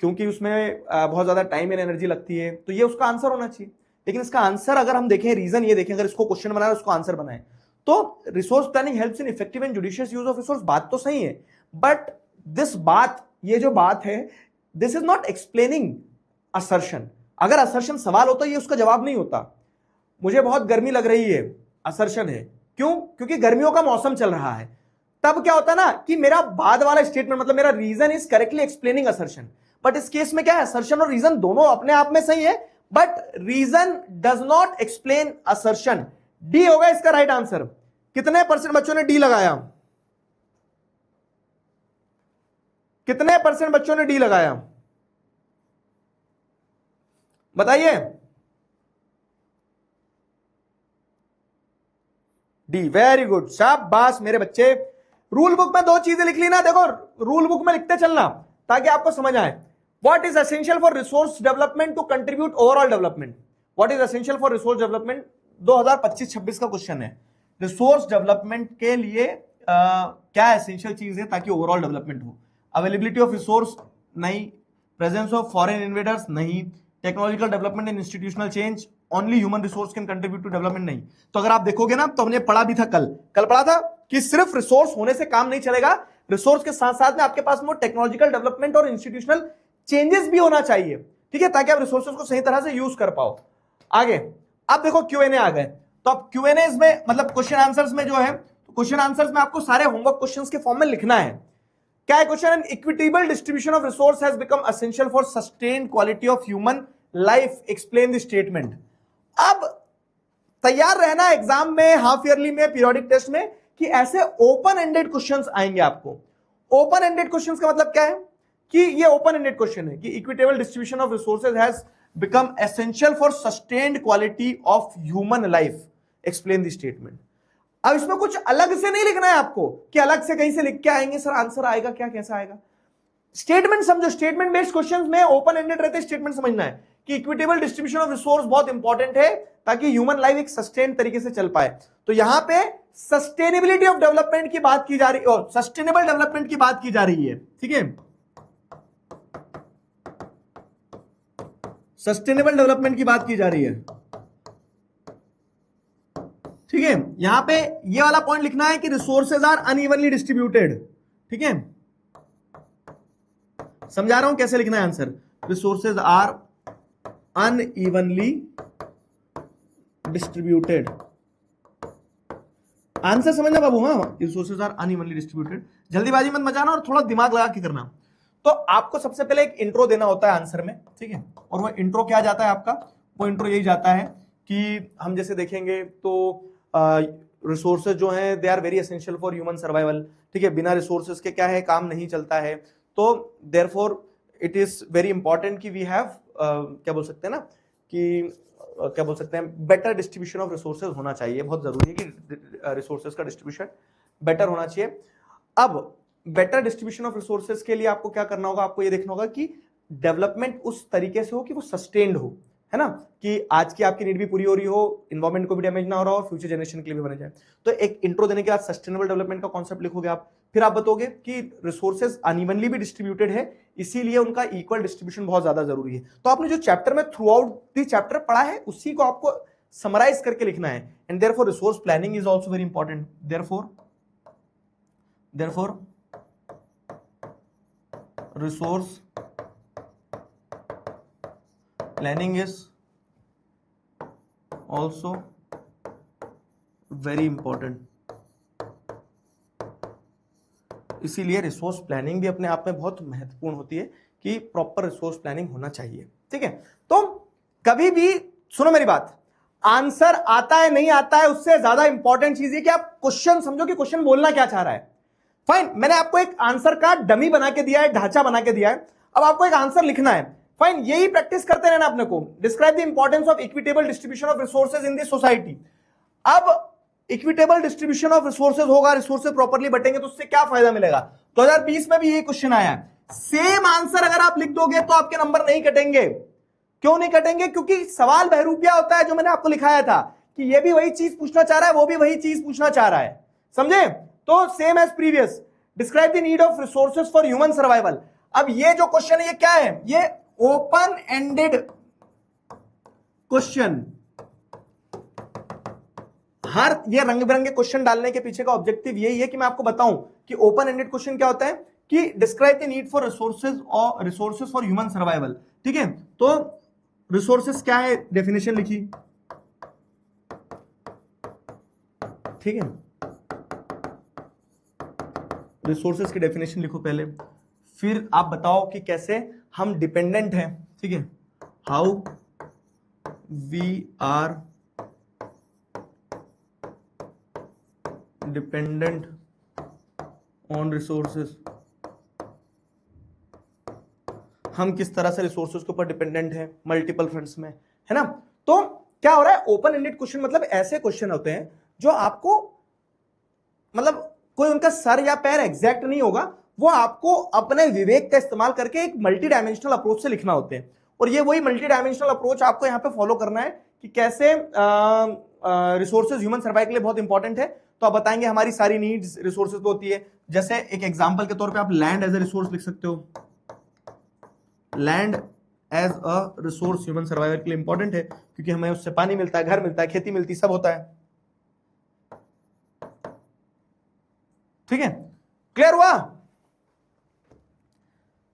क्योंकि उसमें बहुत ज्यादा टाइम एंड एनर्जी लगती है, तो ये उसका आंसर होना चाहिए। लेकिन इसका आंसर अगर हम देखें, रीजन ये देखें, अगर इसको क्वेश्चन बनाए उसको आंसर बनाए, तो resource planning helps in effective and judicious use of resource, बात तो सही है, बट दिस बात, ये जो बात है, this is not explaining assertion. अगर असर्शन सवाल होता ये उसका जवाब नहीं होता। मुझे बहुत गर्मी लग रही है, असर्शन है। क्यों? क्योंकि गर्मियों का मौसम चल रहा है। तब क्या होता ना कि मेरा बाद वाला स्टेटमेंट, मतलब मेरा reason is correctly explaining assertion. But इस केस में क्या है, असर्शन और रीजन दोनों अपने आप में सही है, but reason does not explain assertion. D होगा इसका राइट आंसर। कितने परसेंट बच्चों ने डी लगाया? कितने परसेंट बच्चों ने डी लगाया बताइए? डी, वेरी गुड, शाबाश मेरे बच्चे। रूल बुक में 2 चीजें लिख ली ना, देखो रूल बुक में लिखते चलना ताकि आपको समझ आए। What is essential for resource development to contribute overall development? What is essential for resource development? 2025-26 का क्वेश्चन है। रिसोर्स डेवलपमेंट के लिए क्या एसेंशियल चीज है ताकि ओवरऑल डेवलपमेंट हो? अवेलेबिलिटी ऑफ रिसोर्स नहीं, प्रेजेंस ऑफ फॉरेन इन्वेडर्स नहीं, technological development and institutional change, only human resource can contribute to development नहीं। तो अगर आप देखोगे ना, तो हमने पढ़ा भी था कल पढ़ा था कि सिर्फ रिसोर्स होने से काम नहीं चलेगा, रिसोर्स के साथ साथ में आपके पास में टेक्नोलॉजिकल डेवलपमेंट और इंस्टीट्यूशनल चेंजेस भी होना चाहिए, ठीक है, ताकि आप रिसोर्सेज को सही तरह से यूज कर पाओ। आगे अब देखो क्यूएनए आ गए, तो अब क्यूएनए में मतलब क्वेश्चन आंसर्स में जो है, क्वेश्चन आंसर्स में आपको सारे होमवर्क क्वेश्चंस के फॉर्म में लिखना है। क्या है question? An equitable distribution of resource has become essential for sustained quality of human life, explain the statement. अब तैयार रहना एग्जाम में, हाफ ईयरली में, पीरियोडिक टेस्ट में, कि ऐसे ओपन एंडेड क्वेश्चंस आएंगे आपको। ओपन एंडेड क्वेश्चंस का मतलब क्या है कि ये ओपन एंडेड क्वेश्चन है कि equitable distribution of resources has become essential for sustained quality of human life, explain the statement. अब इसमें कुछ अलग से नहीं लिखना है आपको कि अलग से कहीं से लिख के आएंगे सर आंसर आएगा क्या, कैसा आएगा। स्टेटमेंट समझो, स्टेटमेंट बेस्ड क्वेश्चंस में ओपन एंडेड रहते, स्टेटमेंट समझना है कि इक्विटेबल डिस्ट्रीब्यूशन ऑफ रिसोर्स बहुत इंपॉर्टेंट है ताकि ह्यूमन लाइफ एक सस्टेन तरीके से चल पाए। तो यहां पे सस्टेनेबिलिटी ऑफ डेवलपमेंट की बात की जा रही है, और सस्टेनेबल डेवलपमेंट की बात की जा रही है, ठीक है, सस्टेनेबल डेवलपमेंट की बात की जा रही है, ठीक है। यहां पे ये वाला पॉइंट लिखना है कि रिसोर्सेज आर अनइवनली डिस्ट्रीब्यूटेड, ठीक है, समझा रहा हूं कैसे लिखना है answer. Resources are unevenly distributed, answer समझना बाबू, हाँ, रिसोर्सेज आर अनइवनली डिस्ट्रीब्यूटेड। जल्दीबाजी मत मचाना और थोड़ा दिमाग लगा के करना। तो आपको सबसे पहले एक इंट्रो देना होता है आंसर में, ठीक है, और वो इंट्रो क्या जाता है आपका, वो इंट्रो यही जाता है कि हम जैसे देखेंगे तो रिसोर्सेज जो हैं they are very essential for human survival, ठीक है, बिना रिसोर्सेज के क्या है, काम नहीं चलता है। तो therefore it is very important कि वी हैव क्या बोल सकते हैं ना कि क्या बोल सकते हैं, बेटर डिस्ट्रीब्यूशन ऑफ रिसोर्सेज होना चाहिए। बहुत जरूरी है कि रिसोर्सेज का डिस्ट्रीब्यूशन बेटर होना चाहिए। अब बेटर डिस्ट्रीब्यूशन ऑफ रिसोर्सेज के लिए आपको क्या करना होगा, आपको ये देखना होगा कि डेवलपमेंट उस तरीके से हो कि वो सस्टेन्ड हो, है ना, कि आज की आपकी नीड भी पूरी हो रही हो, इन्वायरमेंट को भी डैमेज ना हो रहा हो, फ्यूचर जनरेशन के लिए भी बने जाए। तो एक इंट्रो देने के बाद सस्टेनेबल डेवलपमेंट का कॉन्सेप्ट लिखोगे आप, फिर आप बताओगे कि रिसोर्सेज अनइवनली भी डिस्ट्रीब्यूटेड है, इसीलिए उनका इक्वल डिस्ट्रीब्यूशन बहुत ज्यादा जरूरी है। तो आपने जो चैप्टर में थ्रू आउट द चैप्टर पढ़ा है उसी को आपको समराइज करके लिखना है। And therefore resource planning is also very important. Therefore resource planning is also very important. इसीलिए रिसोर्स प्लानिंग भी अपने आप में बहुत महत्वपूर्ण होती है कि प्रॉपर रिसोर्स प्लानिंग होना चाहिए, ठीक है। तो कभी भी सुनो मेरी बात, आंसर आता है नहीं आता है उससे ज्यादा इंपॉर्टेंट चीज है कि आप क्वेश्चन समझो कि क्वेश्चन बोलना क्या चाह रहा है। फाइन, मैंने आपको एक आंसर का डमी बना के दिया है, ढांचा बना के दिया है, अब आपको एक आंसर लिखना है। फाइन, यही प्रैक्टिस करते रहना अपने को। Describe the importance of equitable distribution of resources in the society. अब इक्विटेबल डिस्ट्रीब्यूशन ऑफ रिसोर्सेज होगा, रिसोर्सेज प्रॉपर्ली बटेंगे तो उससे क्या फायदा मिलेगा। 2020 में भी ये क्वेश्चन आया है, सेम आंसर अगर आप लिख दोगे तो आपके नंबर नहीं कटेंगे। क्यों नहीं कटेंगे? क्योंकि सवाल बहरूपिया होता है, जो मैंने आपको लिखाया था कि ये भी वही चीज पूछना चाह रहा है, वो भी वही चीज पूछना चाह रहा है, समझे। तो same as previous, describe the need of resources for human survival. अब ये जो क्वेश्चन है ये क्या है, ये ओपन एंडेड क्वेश्चन। हर ये रंग बिरंगे क्वेश्चन डालने के पीछे का ऑब्जेक्टिव यही है कि मैं आपको बताऊं कि ओपन एंडेड क्वेश्चन क्या होता है, कि describe the need for resources for human survival, ठीक है। तो रिसोर्सेज क्या है, डेफिनेशन लिखी, ठीक है, रिसोर्सेज की डेफिनेशन लिखो पहले, फिर आप बताओ कि कैसे हम डिपेंडेंट हैं, ठीक है, how we are dependent on resources, हम किस तरह से रिसोर्सेज के ऊपर डिपेंडेंट हैं मल्टीपल फ्रंट्स में, है ना। तो क्या हो रहा है, ओपन एंडेड क्वेश्चन मतलब ऐसे क्वेश्चन होते हैं जो आपको मतलब कोई उनका सर या पैर एग्जैक्ट नहीं होगा, वो आपको अपने विवेक का इस्तेमाल करके एक मल्टी डायमेंशनल अप्रोच से लिखना होते हैं। और ये वही मल्टी डायमेंशनल अप्रोच आपको यहां पे फॉलो करना है कि कैसे रिसोर्सेज ह्यूमन सर्वाइवल के लिए बहुत इंपॉर्टेंट है। तो आप बताएंगे हमारी सारी नीड्स रिसोर्सेज पे होती है। जैसे एक एग्जांपल के तौर पे आप लैंड एज ए रिसोर्स लिख सकते हो, land as a resource human survival के लिए इंपॉर्टेंट है, क्योंकि हमें उससे पानी मिलता है, घर मिलता है, खेती मिलती है, सब होता है, ठीक है। क्लियर हुआ,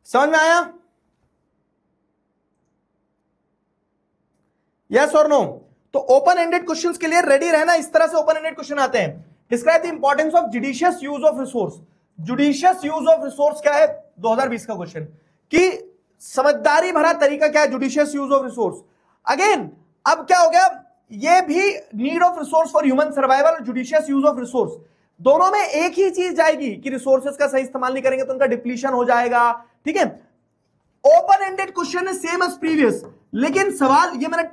समझ में आया, यस और नो। तो ओपन एंडेड क्वेश्चंस के लिए रेडी रहना, इस तरह से ओपन एंडेड क्वेश्चन आते हैं। Describe the importance of judicious use of resource. Judicious use of resource क्या है, 2020 का क्वेश्चन, कि समझदारी भरा तरीका क्या है, judicious use of resource. Again अब क्या हो गया, ये भी need of resource for human survival और जुडिशियस यूज ऑफ रिसोर्स, दोनों में एक ही चीज जाएगी कि रिसोर्सेज का सही इस्तेमाल नहीं करेंगे तो उनका डिप्लीशन हो जाएगा, ठीक है। ओपन एंडेड क्वेश्चन है सेम एज प्रीवियस, लेकिन सवाल ये मैंने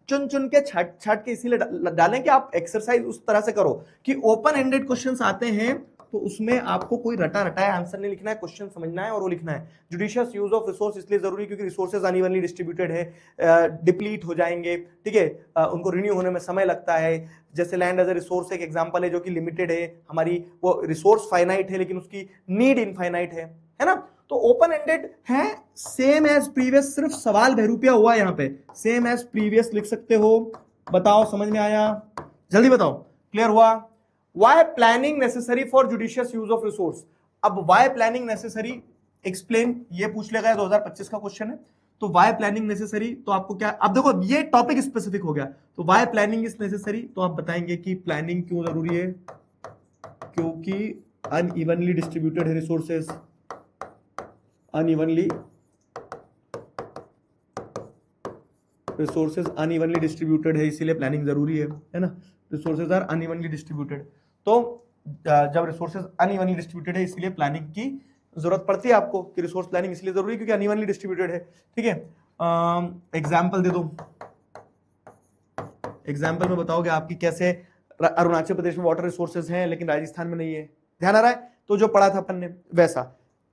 चुन चुन के छाट छाट के इसीलिए डालें कि आप एक्सरसाइज उस तरह से करो कि ओपन एंडेड क्वेश्चंस आते हैं तो उसमें आपको कोई रटा रटाया आंसर नहीं लिखना है, क्वेश्चन समझना है और वो लिखना है। जुडिशियस यूज ऑफ रिसोर्स इसलिए जरूरी क्योंकि रिसोर्सेज अनइवनली डिस्ट्रीब्यूटेड है, डिप्लीट हो जाएंगे, ठीक है, उनको रिन्यू होने में समय लगता है। जैसे लैंड एज ए रिसोर्स एक एग्जांपल है जो कि लिमिटेड है, हमारी वो रिसोर्स फाइनाइट है लेकिन उसकी नीड इनफाइनाइट है ना। तो ओपन एंडेड है सेम एज प्रीवियस, सिर्फ सवाल बहरूपिया हुआ यहां पे, सेम एज प्रीवियस लिख सकते हो। बताओ समझ में आया, जल्दी बताओ, क्लियर हुआ। Why planning necessary for judicious use of resource. अब वाई प्लानिंग नेसेसरी एक्सप्लेन, ये पूछ लेगा, 2025 का क्वेश्चन है। तो वाई प्लानिंग नेसेसरी, तो आपको क्या, अब देखो ये टॉपिक स्पेसिफिक हो गया, तो वाई प्लानिंग इज नेसेसरी, तो आप बताएंगे कि प्लानिंग क्यों जरूरी है, क्योंकि अनइवनली डिस्ट्रीब्यूटेड है resources, unevenly resources unevenly distributed है, इसीलिए प्लानिंग जरूरी है ना। रिसोर्सेज आर अनइवनली डिस्ट्रीब्यूटेड, तो जब रिसोर्सेज अनइवनली डिस्ट्रीब्यूटेड है इसलिए प्लानिंग की जरूरत पड़ती है आपको, कि रिसोर्स प्लानिंग इसलिए जरूरी है क्योंकि अनइवनली डिस्ट्रीब्यूटेड है। ठीक है, एग्जाम्पल दे दो, एग्जाम्पल में बताओगे आपकी कैसे अरुणाचल प्रदेश में वाटर रिसोर्सेज हैं लेकिन राजस्थान में नहीं है, ध्यान आ रहा है? तो जो पढ़ा था अपन ने वैसा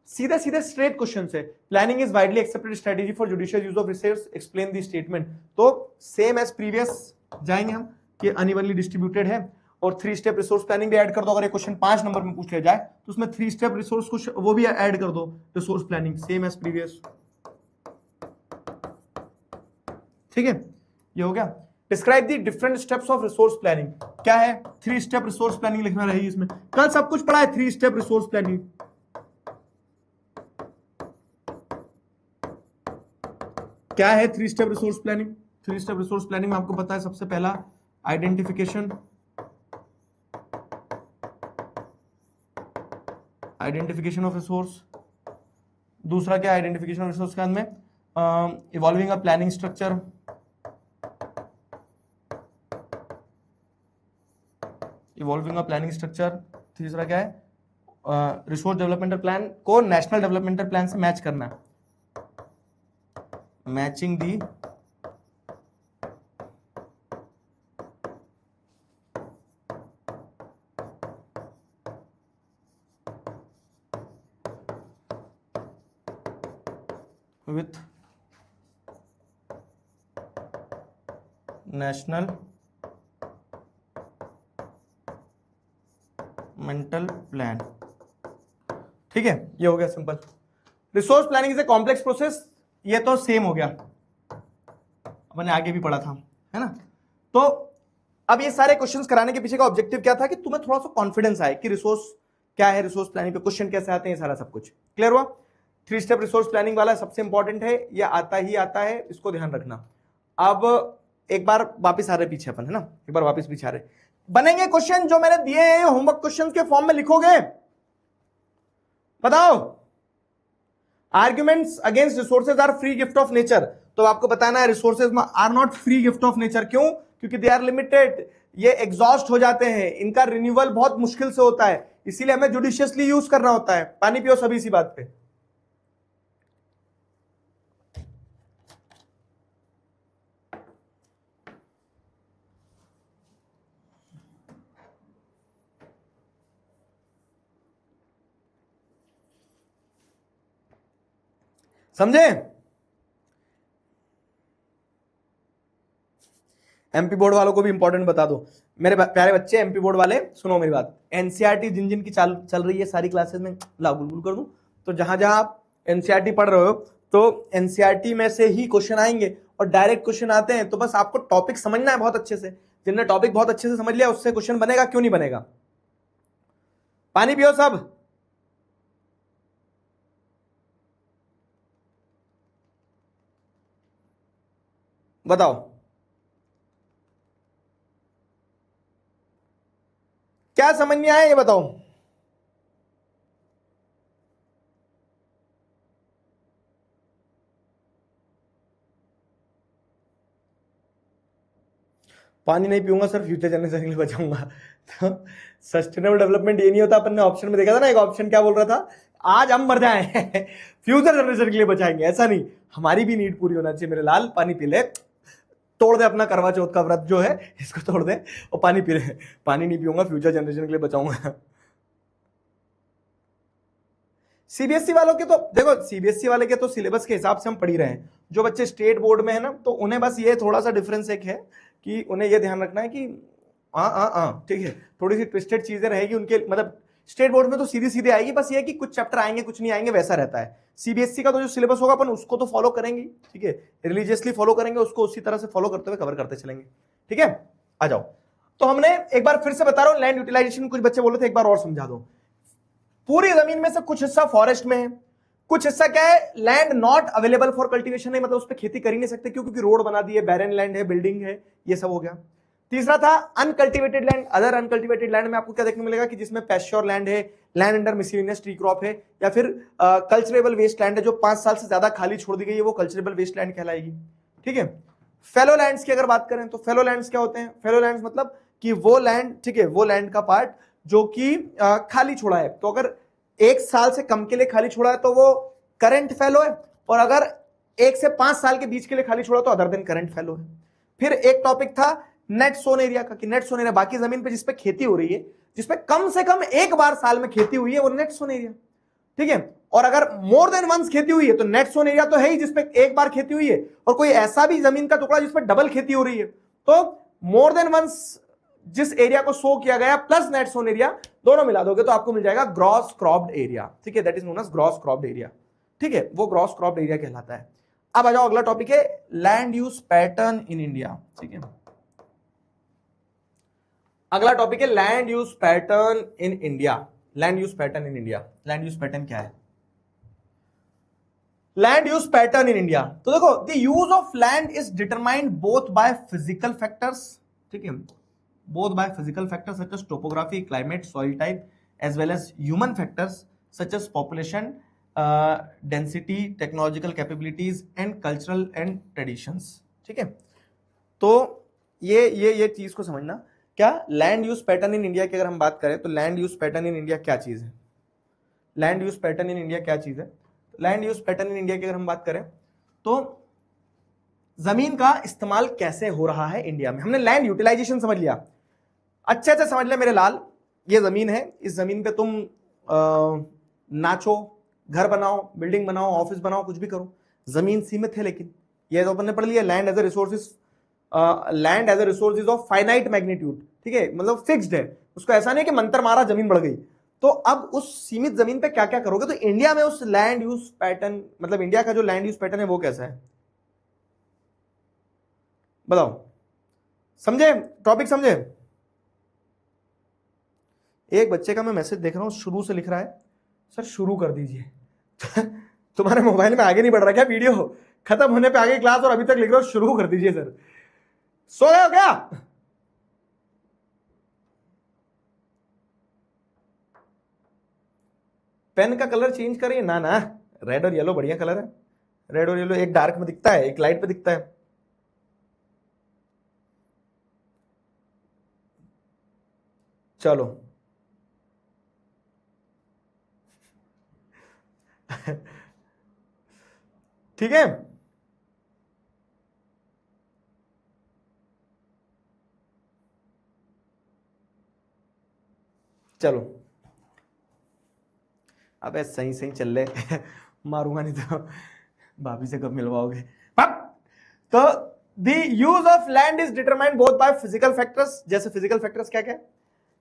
सीधे सीधे स्ट्रेट क्वेश्चन से, planning is widely accepted strategy for judicial use of resource, explain the statement. तो सेम एज प्रीवियस जाएंगे हम कि अनइवनली डिस्ट्रीब्यूटेड है, और 3 स्टेप रिसोर्स प्लानिंग भी ऐड कर दो। अगर ये क्वेश्चन 5 नंबर में पूछ लिया जाए तो उसमें 3 स्टेप रिसोर्स कुछ वो भी ऐड कर दो, resource planning same as previous. ठीक है, ये हो गया। Describe the different steps of resource planning, क्या है? 3 स्टेप रिसोर्स प्लानिंग लिखना रहेगी इसमें, कल सब कुछ पढ़ा है 3 स्टेप रिसोर्स प्लानिंग। क्या है 3 step resource planning? 3 step resource planning में आपको पता है सबसे पहला आइडेंटिफिकेशन, आइडेंटिफिकेशन ऑफ रिसोर्स, दूसरा क्या आइडेंटिफिकेशन ऑफ रिसोर्स के अंदर में evolving a planning structure, evolving a planning structure, तीसरा क्या है? रिसोर्स डेवलपमेंटल प्लान को नेशनल डेवलपमेंटल प्लान से मैच करना है, matching the with national mental plan. ठीक है, ये हो गया simple. Resource planning is a complex process, ये तो सेम हो गया, अपने आगे भी पढ़ा था, है ना। तो अब ये सारे क्वेश्चंस कराने के पीछे का ऑब्जेक्टिव क्या था कि तुम्हें थोड़ा सा कॉन्फिडेंस आए कि रिसोर्स क्या है, रिसोर्स प्लानिंग पे क्वेश्चन कैसे आते हैं, सारा सब कुछ क्लियर हुआ। 3 स्टेप रिसोर्स प्लानिंग वाला सबसे इंपॉर्टेंट है, ये आता ही आता है, इसको ध्यान रखना। अब एक बार वापिस आ रहे पीछे अपन, है ना, एक बार वापिस पीछे आ रहे। बनेंगे क्वेश्चन जो मैंने दिए हैं होमवर्क क्वेश्चन के फॉर्म में लिखोगे, बताओ। Arguments against resources are free gift of nature, तो आपको बताना है resources are not free gift of nature. क्यों? क्योंकि दे आर लिमिटेड, ये एग्जॉस्ट हो जाते हैं, इनका रिन्यूअल बहुत मुश्किल से होता है, इसीलिए हमें जुडिशियसली यूज करना होता है। पानी पियो सभी इसी बात पे। समझे? एमपी बोर्ड वालों को भी इंपॉर्टेंट बता दो मेरे प्यारे बच्चे, एमपी बोर्ड वाले सुनो मेरी बात। एनसीईआरटी जिन जिन की चल रही है सारी क्लासेस में ला बुलबुल कर दूं, तो जहां जहां आप एनसीईआरटी पढ़ रहे हो तो एनसीईआरटी में से ही क्वेश्चन आएंगे, और डायरेक्ट क्वेश्चन आते हैं, तो बस आपको टॉपिक समझना है बहुत अच्छे से। जिनने टॉपिक बहुत अच्छे से समझ लिया उससे क्वेश्चन बनेगा, क्यों नहीं बनेगा? पानी पियो सब। बताओ क्या समझ में आया, ये बताओ। पानी नहीं पीऊंगा सर, फ्यूचर जनरेशन के लिए बचाऊंगा। तो सस्टेनेबल डेवलपमेंट ये नहीं होता, अपन ने ऑप्शन में देखा था ना, एक ऑप्शन क्या बोल रहा था, आज हम मर जाएं फ्यूचर जनरेशन के लिए बचाएंगे, ऐसा नहीं, हमारी भी नीड पूरी होना चाहिए। मेरे लाल पानी पी ले, तोड़ दे अपना करवा चौथ का व्रत जो है, इसको तोड़ दे और पानी पी ले। पानी नहीं पीऊंगा, फ्यूचर जनरेशन के लिए बचाऊंगा। सीबीएसई वालों के तो देखो, सीबीएसई वाले के तो सिलेबस के हिसाब से हम पढ़ ही रहे हैं। जो बच्चे स्टेट बोर्ड में है ना, तो उन्हें बस ये थोड़ा सा डिफरेंस एक है कि उन्हें ये ध्यान रखना है कि ठीक है, थोड़ी सी ट्विस्टेड चीजें रहेगी उनके, मतलब स्टेट बोर्ड में तो सीधी सीधी आएगी, बस ये कि कुछ चैप्टर आएंगे कुछ नहीं आएंगे, वैसा रहता है। सीबीएसई का तो जो सिलेबस होगा अपन उसको तो फॉलो करेंगे, ठीक है, रिलीजियसली फॉलो करेंगे उसको, उसी तरह से फॉलो करते हुए कवर करते चलेंगे। ठीक है, आ जाओ। तो हमने एक बार फिर से बता रहा हूं, लैंड यूटिलाइजेशन कुछ बच्चे बोल रहे थे, एक बार और समझा दो। पूरी जमीन में से कुछ हिस्सा फॉरेस्ट में है, कुछ हिस्सा क्या है, land not available for cultivation है, मतलब उस पर खेती कर ही नहीं सकते क्योंकि रोड बना दी है, बैरन लैंड है, बिल्डिंग है, ये सब हो गया। तीसरा था uncultivated land. Other uncultivated land में आपको क्या देखने मिलेगा कि जिसमें पैस्च्योर लैंड है, land under miscellaneous tree crop है, या फिर कल्चरेबल वेस्ट लैंड है जो 5 साल से ज्यादा खाली छोड़ दी गई है, वो कल्चरेबल वेस्ट लैंड कहलाएगी। ठीक है। फेलो लैंड्स की अगर बात करें तो फेलो लैंड्स क्या होते हैं? फेलो लैंड्स मतलब कि वो लैंड, ठीक है, वो लैंड का पार्ट जो कि खाली छोड़ा है, तो अगर 1 साल से कम के लिए खाली छोड़ा है तो वो करंट फेलो है, और अगर 1 से 5 साल के बीच के लिए खाली छोड़ा तो अदर देन करंट फेलो है। फिर एक टॉपिक था नेट सोन एरिया का, कि नेट सोन एरिया बाकी जमीन पे जिसपे खेती हो रही है, जिसपे कम से कम एक बार साल में खेती हुई है, वो नेट सोन एरिया। ठीक है। और अगर मोर देन वंस खेती हुई है तो नेट सोन एरिया तो है ही जिसपे एक बार खेती हुई है, और कोई ऐसा भी जमीन का टुकड़ा जिसपे डबल खेती हो रही है, तो मोर देन वंस जिस एरिया को शो किया गया प्लस नेट सोन एरिया, दोनों मिला दोगे तो आपको मिल जाएगा ग्रॉस क्रॉप्ड एरिया। ठीक है, that is known as gross cropped area. ठीक है, वो ग्रॉस क्रॉप्ड एरिया कहलाता है। अब आ जाओ, अगला टॉपिक है land use pattern in India. ठीक है, अगला टॉपिक है land use pattern in India. Land use pattern in India, land use pattern क्या है? Land use pattern in India, तो देखो, the use of land is determined both by physical factors, ठीक है, both by physical factors such as topography, climate, soil type, as well as human factors such as population, density, technological capabilities and cultural and traditions। ठीक है, तो ये चीज को समझना। क्या land use pattern in India की अगर हम बात करें तो land use pattern in India क्या चीज है? Land use pattern in India क्या चीज है? Land use pattern in India की अगर हम बात करें तो जमीन का इस्तेमाल कैसे हो रहा है इंडिया में। हमने लैंड यूटिलाइजेशन समझ लिया, अच्छे से समझ ले मेरे लाल, ये जमीन है, इस जमीन पे तुम नाचो, घर बनाओ, बिल्डिंग बनाओ, ऑफिस बनाओ, कुछ भी करो, जमीन सीमित है। लेकिन ये तो अपन ने पढ़ लिया, land as a resource is of finite magnitude. ठीक है, मतलब फिक्स्ड है, उसको ऐसा नहीं कि मंत्र मारा जमीन बढ़ गई। तो अब उस सीमित जमीन पे क्या क्या करोगे? तो इंडिया में उस लैंड यूज पैटर्न, मतलब इंडिया का जो लैंड यूज पैटर्न है वो कैसा है बताओ? समझे टॉपिक? समझे? एक बच्चे का मैं मैसेज देख रहा हूं, शुरू से लिख रहा है, सर शुरू कर दीजिए। तुम्हारे मोबाइल में आगे नहीं बढ़ रहा क्या वीडियो? खत्म होने पे आगे क्लास और अभी तक लिख रहे हो शुरू कर दीजिए सर। सो गए हो क्या? पेन का कलर चेंज करिए ना। ना, रेड और येलो बढ़िया कलर है। रेड और येलो एक डार्क में दिखता है, एक लाइट पे दिखता है। चलो ठीक है, चलो अबे सही सही चल ले। मारूंगा नहीं तो भाभी से कब मिलवाओगे? तो the use of land is determined both by physical factors. जैसे फिजिकल फैक्टर्स क्या क्या है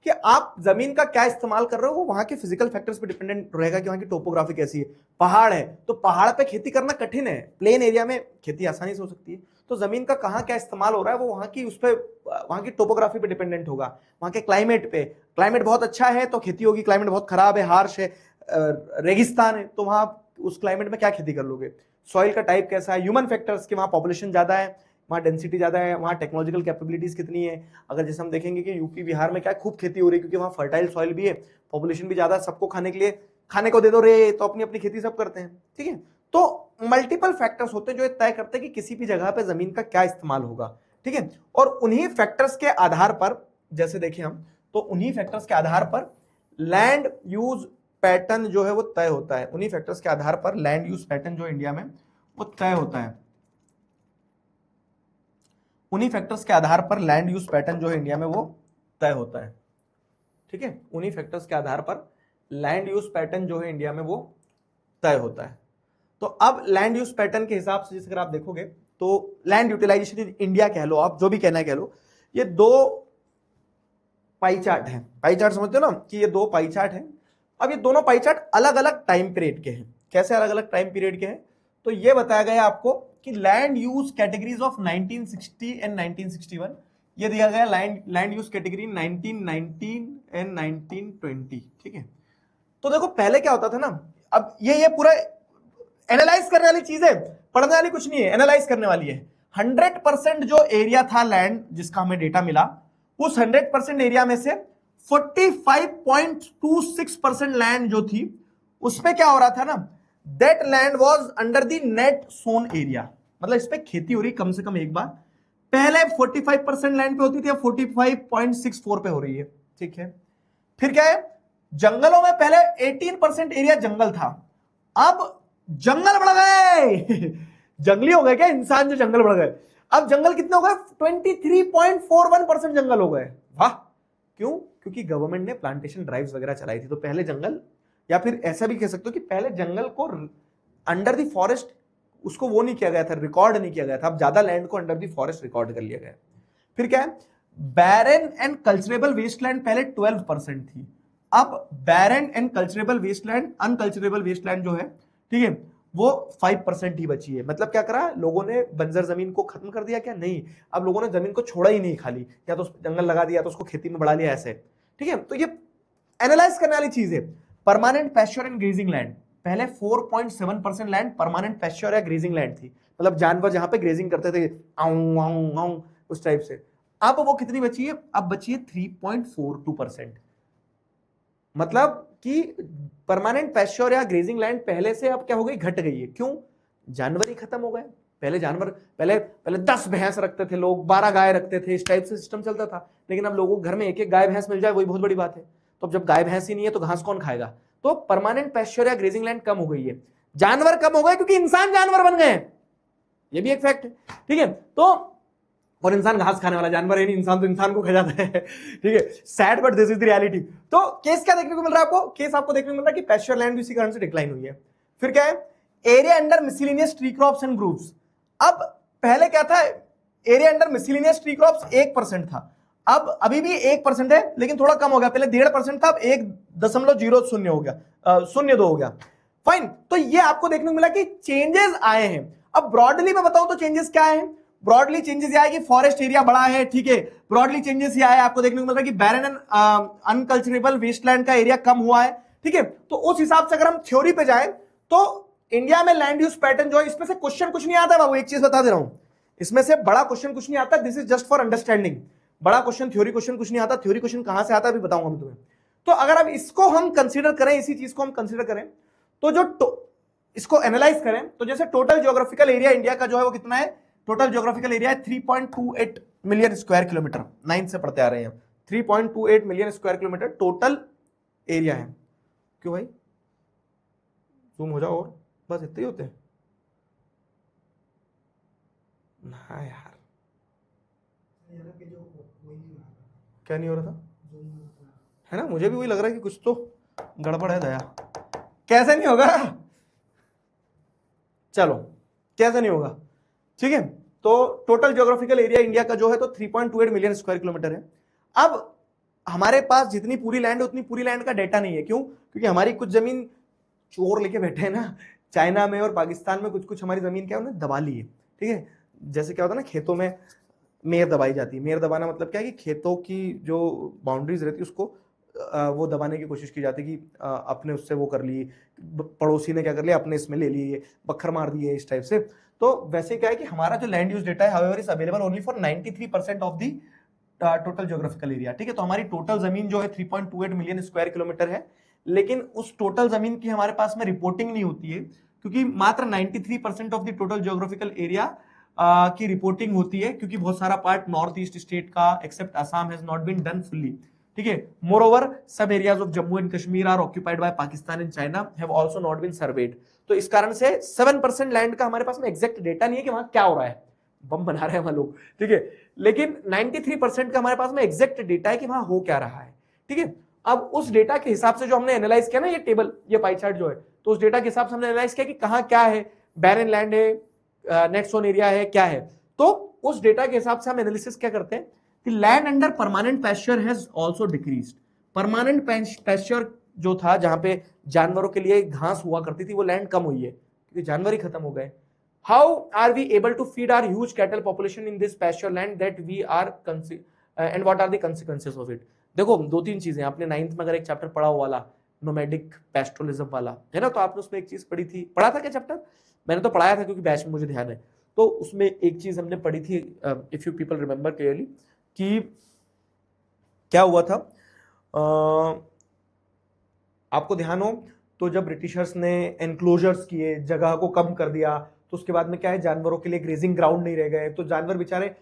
कि आप जमीन का क्या इस्तेमाल कर रहे हो, वो वहां के फिजिकल फैक्टर्स पे डिपेंडेंट रहेगा कि वहां की टोपोग्राफी कैसी है। पहाड़ है तो पहाड़ पे खेती करना कठिन है, प्लेन एरिया में खेती आसानी से हो सकती है। तो जमीन का कहाँ क्या इस्तेमाल हो रहा है वो वहां की, उस पे वहां की टोपोग्राफी पे डिपेंडेंट होगा, वहां के क्लाइमेट पे। क्लाइमेट बहुत अच्छा है तो खेती होगी, क्लाइमेट बहुत खराब है, हार्श है, रेगिस्तान है, तो वहां उस क्लाइमेट में क्या खेती कर लोगे। सॉइल का टाइप कैसा है, ह्यूमन फैक्टर्स के, वहां पॉपुलेशन ज्यादा है, वहाँ डेंसिटी ज्यादा है, वहाँ टेक्नोलॉजिकल कैपेबिलिटीज कितनी है। अगर जैसे हम देखेंगे कि यूपी बिहार में क्या खूब खेती हो रही है क्योंकि वहाँ फर्टाइल सॉइल भी है, पॉपुलेशन भी ज्यादा, सबको खाने के लिए, खाने को दे दो रे, तो अपनी अपनी खेती सब करते हैं। ठीक है, तो मल्टीपल फैक्टर्स होते हैं जो तय करते हैं कि किसी भी जगह पे जमीन का क्या इस्तेमाल होगा। ठीक है, और उन्हीं फैक्टर्स के आधार पर, जैसे देखें हम, तो उन्हीं फैक्टर्स के आधार पर लैंड यूज पैटर्न जो है वो तय होता है। उन्हीं फैक्टर्स के आधार पर लैंड यूज पैटर्न जो इंडिया में वो तय होता है। उन्हीं फैक्टर्स के आधार पर लैंड यूज पैटर्न जो है इंडिया में वो तय होता है। ठीक है, उन्हीं फैक्टर्स के आधार पर लैंड यूज पैटर्न जो है इंडिया में वो तय होता है। तो अब लैंड यूज पैटर्न के हिसाब से जैसे अगर आप देखोगे तो लैंड यूटिलाइजेशन इंडिया कह लो, आप जो भी कहना है कह लो, ये दो पाई चार्ट है। पाई चार्ट समझते हो ना कि ये दो पाई चार्ट है। अब ये दोनों पाई चार्ट अलग अलग टाइम पीरियड के हैं। कैसे अलग अलग टाइम पीरियड के हैं? तो ये बताया गया आपको कि land use categories of 1960 and 1961, ये दिया गया लैंड यूज कैटेगरी 1919 एंड 1920। ठीक है, तो देखो पहले क्या होता था ना, अब ये पूरा एनालाइज करने वाली चीज है, पढ़ने वाली कुछ नहीं है, एनालाइज करने वाली है। 100% जो एरिया था लैंड जिसका हमें डेटा मिला, उस 100% एरिया में से 45.26% लैंड जो थी उसमें क्या हो रहा था ना, that land was under the net sown area, मतलब इस पे खेती हो रही कम से कम एक बार। पहले 45% लैंड पे होती थी, अब 45.64 पे हो रही है, ठीक है। फिर क्या है, जंगलों में पहले 18% एरिया जंगल था, अब जंगल बढ़ गए जंगली हो गए क्या इंसान, जो जंगल बढ़ गए, अब जंगल कितने हो गए, 23.41% जंगल हो गए। वाह, क्यों? क्योंकि गवर्नमेंट ने प्लांटेशन ड्राइव्स वगैरह चलाई थी। तो पहले जंगल, या फिर ऐसा भी कह सकते हो कि पहले जंगल को अंडर द फॉरेस्ट उसको वो नहीं किया गया था, रिकॉर्ड नहीं किया गया था, अब ज्यादा लैंड को अंडर द फॉरेस्ट रिकॉर्ड कर लिया गया। फिर क्या है, बैरन एंड कल्चरेबल वेस्टलैंड पहले 12% थी, अब बैरन and culturable Westland, unculturable Westland जो है, ठीक है, वो 5% ही बची है। मतलब क्या करा लोगों ने, बंजर जमीन को खत्म कर दिया क्या? नहीं, अब लोगों ने जमीन को छोड़ा ही नहीं खाली, या तो जंगल लगा दिया तो उसको खेती में बढ़ा लिया, ऐसे, ठीक है। तो ये एनालाइज करने वाली चीज है। Permanent pasture and grazing land, पहले 4.7% लैंड परमानेंट पैस्चर या ग्रेजिंग लैंड थी, मतलब जानवर जहां पे ग्रेजिंग करते थे आऊं आऊं आऊं उस टाइप से। अब वो कितनी बची है? अब बची है 3.42%। मतलब कि परमानेंट पैस्चर या ग्रेजिंग लैंड पहले से अब क्या हो गई, घट गई है। क्यों? जानवर ही खत्म हो गए। पहले जानवर, पहले 10 भैंस रखते थे लोग, 12 गाय रखते थे, इस टाइप से सिस्टम चलता था। लेकिन अब लोगों के घर में एक एक गाय भैंस मिल जाए वही बहुत बड़ी बात है। तो अब जब गाय भैंस ही नहीं है तो घास कौन खाएगा? तो परमानेंट पैस्चर या ग्रेजिंग लैंड कम हो गई है। जानवर कम हो गए क्योंकि इंसान जानवर बन गए, ये भी एक फैक्ट है, ठीक है। तो और इंसान घास खाने वाला जानवर है नहीं, इंसान तो इंसान को खा जाता है, ठीक है। Sad but this is the reality. तो केस क्या देखने को मिल रहा है आपको? केस आपको देखने को मिल रहा है कि पैस्चर लैंड भी इसी कारण से डिक्लाइन हुई है। फिर क्या है, area under miscellaneous tree crops and groups. अब पहले क्या था, area under miscellaneous tree crops 1% था, अब अभी भी 1% है लेकिन थोड़ा कम हो गया। पहले 1.5% था, अब 1.00 हो गया, 0.2 हो गया। फाइन, तो ये आपको देखने को मिला कि चेंजेस आए हैं। अब ब्रॉडली मैं बताऊं तो चेंजेस क्या है? ब्रॉडली चेंजेस ये आए कि फॉरेस्ट एरिया बढ़ा है, ठीक है। ब्रॉडली चेंजेस ये आए आपको देखने को मिल रहा है कि बैरन एंड अनकल्चरेबल वेस्टलैंड का एरिया कम हुआ है, ठीक है। तो उस हिसाब से अगर हम थ्योरी पे जाएं तो इंडिया में लैंड यूज पैटर्न जो है, इसमें से क्वेश्चन कुछ नहीं आता बाबू, एक चीज बता दे रहा हूं, इसमें से बड़ा क्वेश्चन कुछ नहीं आता। This is just for understanding. बड़ा क्वेश्चन, थ्योरी क्वेश्चन कुछ नहीं आता। थ्योरी क्वेश्चन कहां से आता है अभी बताऊंगा मैं तुम्हें। तो अगर अब इसको हम कंसीडर करें, इसी चीज को हम कंसीडर करें, तो जो इसको एनालाइज करें, तो जैसे टोटल ज्योग्राफिकल एरिया इंडिया का जो है वो कितना है? टोटल ज्योग्राफिकल एरिया है 3.28 मिलियन स्क्वायर किलोमीटर, 9 से पढ़ते आ रहे हैं। 3.28 million square kilometre total area है। क्यों भाई, जूम हो जाओ, और बस इतने ही होते हैं। हाँ यार, क्या नहीं हो रहा था, है ना? मुझे भी वही लग रहा है कि कुछ तो गड़बड़ है दया। कैसे नहीं होगा, चलो कैसे नहीं होगा, ठीक है। तो टोटल ज्योग्राफिकल एरिया इंडिया का जो है तो 3.28 मिलियन स्क्वायर किलोमीटर है। अब हमारे पास जितनी पूरी लैंड है उतनी पूरी लैंड का डेटा नहीं है। क्यों? क्योंकि हमारी कुछ जमीन चोर लेके बैठे हैं ना, चाइना में और पाकिस्तान में कुछ कुछ हमारी जमीन क्या उन्होंने दबा ली है, ठीक है। जैसे क्या होता है ना, खेतों में मेयर दबाई जाती है। मेयर दबाना मतलब क्या है कि खेतों की जो बाउंड्रीज रहती है उसको वो दबाने की कोशिश की जाती है कि अपने उससे वो कर ली, पड़ोसी ने क्या कर लिया अपने इसमें ले लिए, पत्थर मार दिए, इस टाइप से। तो वैसे क्या है कि हमारा जो लैंड यूज डेटा है however is available only for 93% of the total geographical area, ठीक है। तो हमारी टोटल जमीन जो है 3.28 मिलियन स्क्वायर किलोमीटर है, लेकिन उस टोटल जमीन की हमारे पास में रिपोर्टिंग नहीं होती है, क्योंकि मात्र 93% of the total geographical area की रिपोर्टिंग होती है, क्योंकि बहुत सारा पार्ट नॉर्थ ईस्ट स्टेट का except Assam has not been done fully, ठीक है। मोर ओवर सब areas of Jammu and Kashmir are occupied by Pakistan and China have also not been surveyed. तो इस कारण से 7% लैंड का हमारे पास में एग्जैक्ट डेटा नहीं है कि वहां क्या हो रहा है, बम बना रहे हैं वहां लोग, ठीक है। लेकिन 93% का हमारे पास में एग्जैक्ट डेटा है कि वहां हो क्या रहा है, ठीक है। अब उस डेटा के हिसाब से जो हमने एनालाइज किया ना, ये टेबल, ये पाई चार्ट जो है, तो उस डेटा के हिसाब से हमने एनालाइज किया कि कहां क्या है, बैरन लैंड है, नेट सोन एरिया है, क्या है। तो उस डेटा के हिसाब से हम एनालिसिस क्या करते हैं कि land under permanent pasture has also decreased. Permanent pasture जो था, जहां पे जानवरों के लिए घास हुआ करती थी, वो लैंड कम हुई है क्योंकि जानवर ही खत्म हो गए। How are we able to feed our huge cattle population in this pasture land that we are and what are the consequences of it? देखो, दो तीन चीजें आपने 9th में अगर एक चैप्टर पढ़ा हुआ वाला नोमैडिक पैस्टोरलिज्म वाला है ना, तो आपने उसमें एक चीज पढ़ी थी, पढ़ा था क्या चैप्टर? मैंने तो पढ़ाया था क्योंकि बैच में मुझे ध्यान है। तो उसमें एक चीज हमने पढ़ी थी, if you people remember clearly, कि क्या हुआ था, आपको ध्यान हो तो जब ब्रिटिशर्स ने एनक्लोजर्स किए, जगह को कम कर दिया, तो उसके बाद में क्या है, जानवरों के लिए ग्रेजिंग ग्राउंड नहीं रह गए, तो जानवर बेचारे,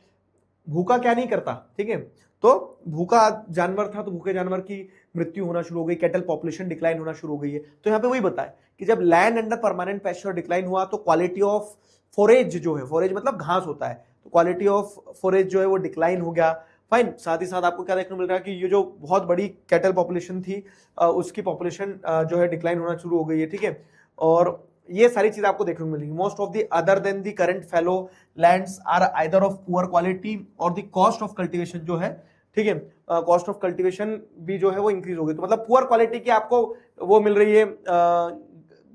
भूखा क्या नहीं करता, ठीक है, तो भूखा जानवर था तो भूखे जानवर की मृत्यु होना शुरू हो गई, कैटल पॉपुलेशन डिक्लाइन होना शुरू हो गई है। तो यहाँ पे वही बताए कि जब land under permanent pasture decline हुआ तो क्वालिटी ऑफ फोरेज जो है, फोरेज मतलब घास होता है, तो क्वालिटी ऑफ फोरेज जो है वो डिक्लाइन हो गया। फाइन, साथ ही साथ आपको क्या देखने को मिल रहा है कि ये जो बहुत बड़ी कैटल पॉपुलेशन थी उसकी पॉपुलेशन जो है डिक्लाइन होना शुरू हो गई है, ठीक है, और ये सारी चीज आपको देखने को मिलेगी। Most of the other than the current fallow lands are either of poor quality और द कॉस्ट ऑफ कल्टीवेशन जो है, ठीक है, कॉस्ट ऑफ कल्टीवेशन भी जो है वो इंक्रीज हो गई। तो मतलब पुअर क्वालिटी की आपको वो मिल रही है,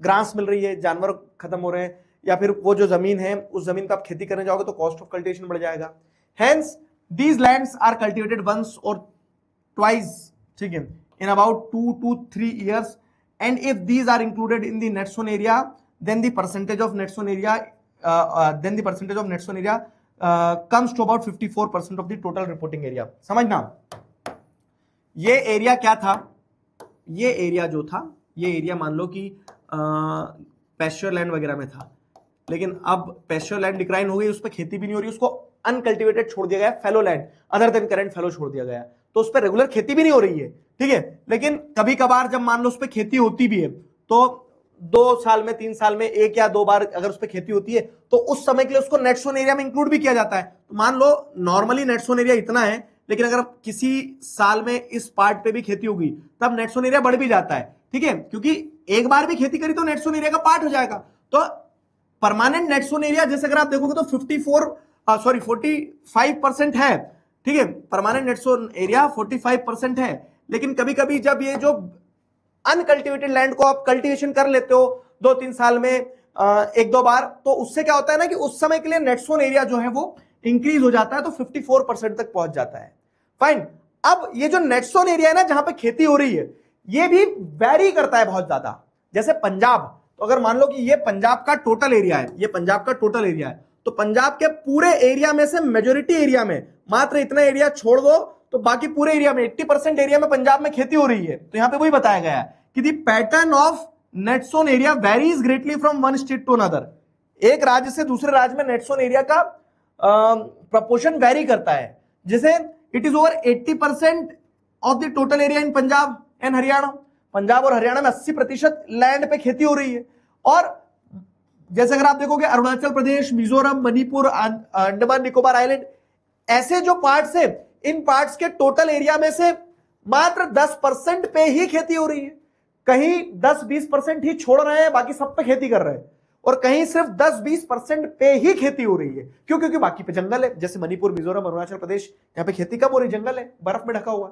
ग्रास मिल रही है, जानवर खत्म हो रहे हैं, या फिर वो जो जमीन है उस जमीन पर आप खेती करने जाओगे तो कॉस्ट ऑफ कल्टीवेशन बढ़ जाएगा। Hence these lands are cultivated once और ट्वाइस, ठीक है, in about 2 to 3 years, and if these are included in the net zone area, then the percentage of net zone area comes to about 54% of the total reporting area। समझना, ये area क्या था, ये area जो था, ये area मान लो कि पैस्चर लैंड वगैरह में था, लेकिन अब पैस्चर लैंड डिक्लाइन हो गई, उस पर खेती भी नहीं हो रही, उसको अनकल्टिवेटेड छोड़ दिया गया, fallow land other than current fallow छोड़ दिया गया, तो उस पर रेगुलर खेती भी नहीं हो रही है, ठीक है, लेकिन कभी कभार जब मान लो उस पर खेती होती भी है तो 2 साल में 3 साल में 1 या 2 बार अगर उस पर खेती होती है तो उस समय के लिए उसको नेट जोन एरिया में इंक्लूड भी किया जाता है। तो मान लो नॉर्मली नेट जोन एरिया इतना है, लेकिन अगर किसी साल में इस पार्ट पे भी खेती होगी तब नेट जोन एरिया बढ़ भी जाता है, ठीक है, क्योंकि एक बार भी खेती करी तो नेट जोन एरिया का पार्ट हो जाएगा। तो परमानेंट नेट जोन एरिया जैसे अगर आप देखोगे तो 45% है, ठीक है, परमानेंट नेट जोन एरिया 45% है, लेकिन कभी कभी जब ये जो अनकल्टिवेटेड लैंड को आप कल्टीवेशन कर लेते हो 2-3 साल में 1-2 बार, तो उससे क्या होता है ना कि उस समय के लिए नेट जोन एरिया जो है वो इंक्रीज हो जाता है, तो 54% तक पहुंच जाता है। फाइन, अब ये जो नेट जोन एरिया है ना जहां पे खेती हो रही है, ये भी वैरी करता है बहुत ज्यादा। जैसे पंजाब, तो अगर मान लो कि ये पंजाब का टोटल एरिया है, ये पंजाब का टोटल एरिया है, तो पंजाब के पूरे एरिया में से मेजोरिटी एरिया में मात्र इतना एरिया छोड़ दो तो बाकी पूरे एरिया में 80% एरिया में पंजाब में खेती हो रही है। तो यहां पे वही बताया गया है कि the pattern of net sown area varies greatly from one state to another. एक राज्य से दूसरे राज्य में नेट जोन एरिया का प्रपोर्शन वेरी करता है, जैसे it is over 80% of the total area in Punjab and Haryana. Punjab और हरियाणा में 80% लैंड पे खेती हो रही है, और जैसे अगर आप देखोगे अरुणाचल प्रदेश, मिजोरम, मणिपुर, अंडमान निकोबार आइलैंड, ऐसे जो पार्ट्स है, इन पार्ट्स के टोटल एरिया में से मात्र 10% पे ही खेती हो रही है। कहीं 10-20% ही छोड़ रहे हैं, बाकी सब पे खेती कर रहे हैं, और कहीं सिर्फ 10-20% पे ही खेती हो रही है। क्यों? क्योंकि बाकी पे जंगल है, जैसे मणिपुर, मिजोरम, अरुणाचल प्रदेश, यहाँ पे खेती कब हो रही, जंगल है, बर्फ में ढका हुआ।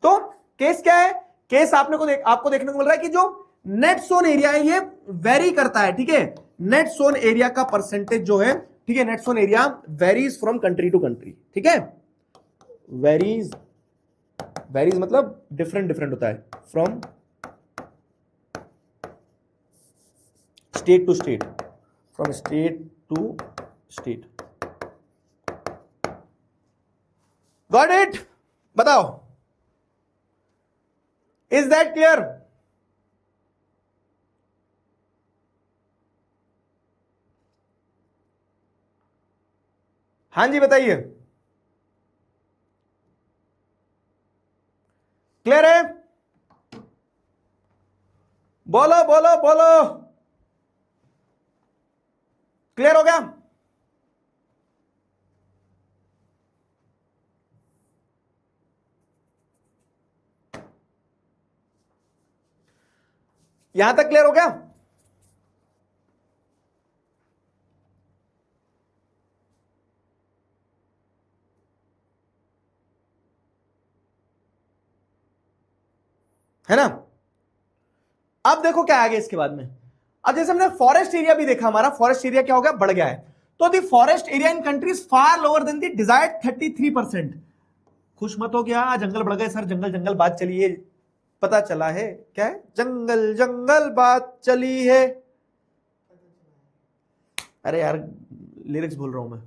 तो केस क्या है, केस आपको देखने को मिल रहा है कि जो नेट जोन एरिया है ये वेरी करता है, ठीक है, नेट जोन एरिया का परसेंटेज जो है, ठीक है, net sown area varies from country to country, ठीक है, वेरीज मतलब डिफरेंट होता है, from state to state, from state to state. Got it? बताओ, इज दैट क्लियर? हाँ जी बताइए, क्लियर है? बोलो बोलो बोलो, क्लियर हो गया? यहां तक क्लियर हो गया? है ना? अब देखो क्या आगे इसके बाद में। अब जैसे हमने फॉरेस्ट एरिया भी देखा, हमारा फॉरेस्ट एरिया क्या हो गया, बढ़ गया है। तो दी फॉरेस्ट एरिया इन कंट्रीज फार लोअर देन दी डिजायर्ड 33%। खुश मत हो गया, जंगल बढ़ गए सर, जंगल बात चली है, पता चला है क्या है, जंगल बात चली है। अरे यार लिरिक्स भूल रहा हूं मैं।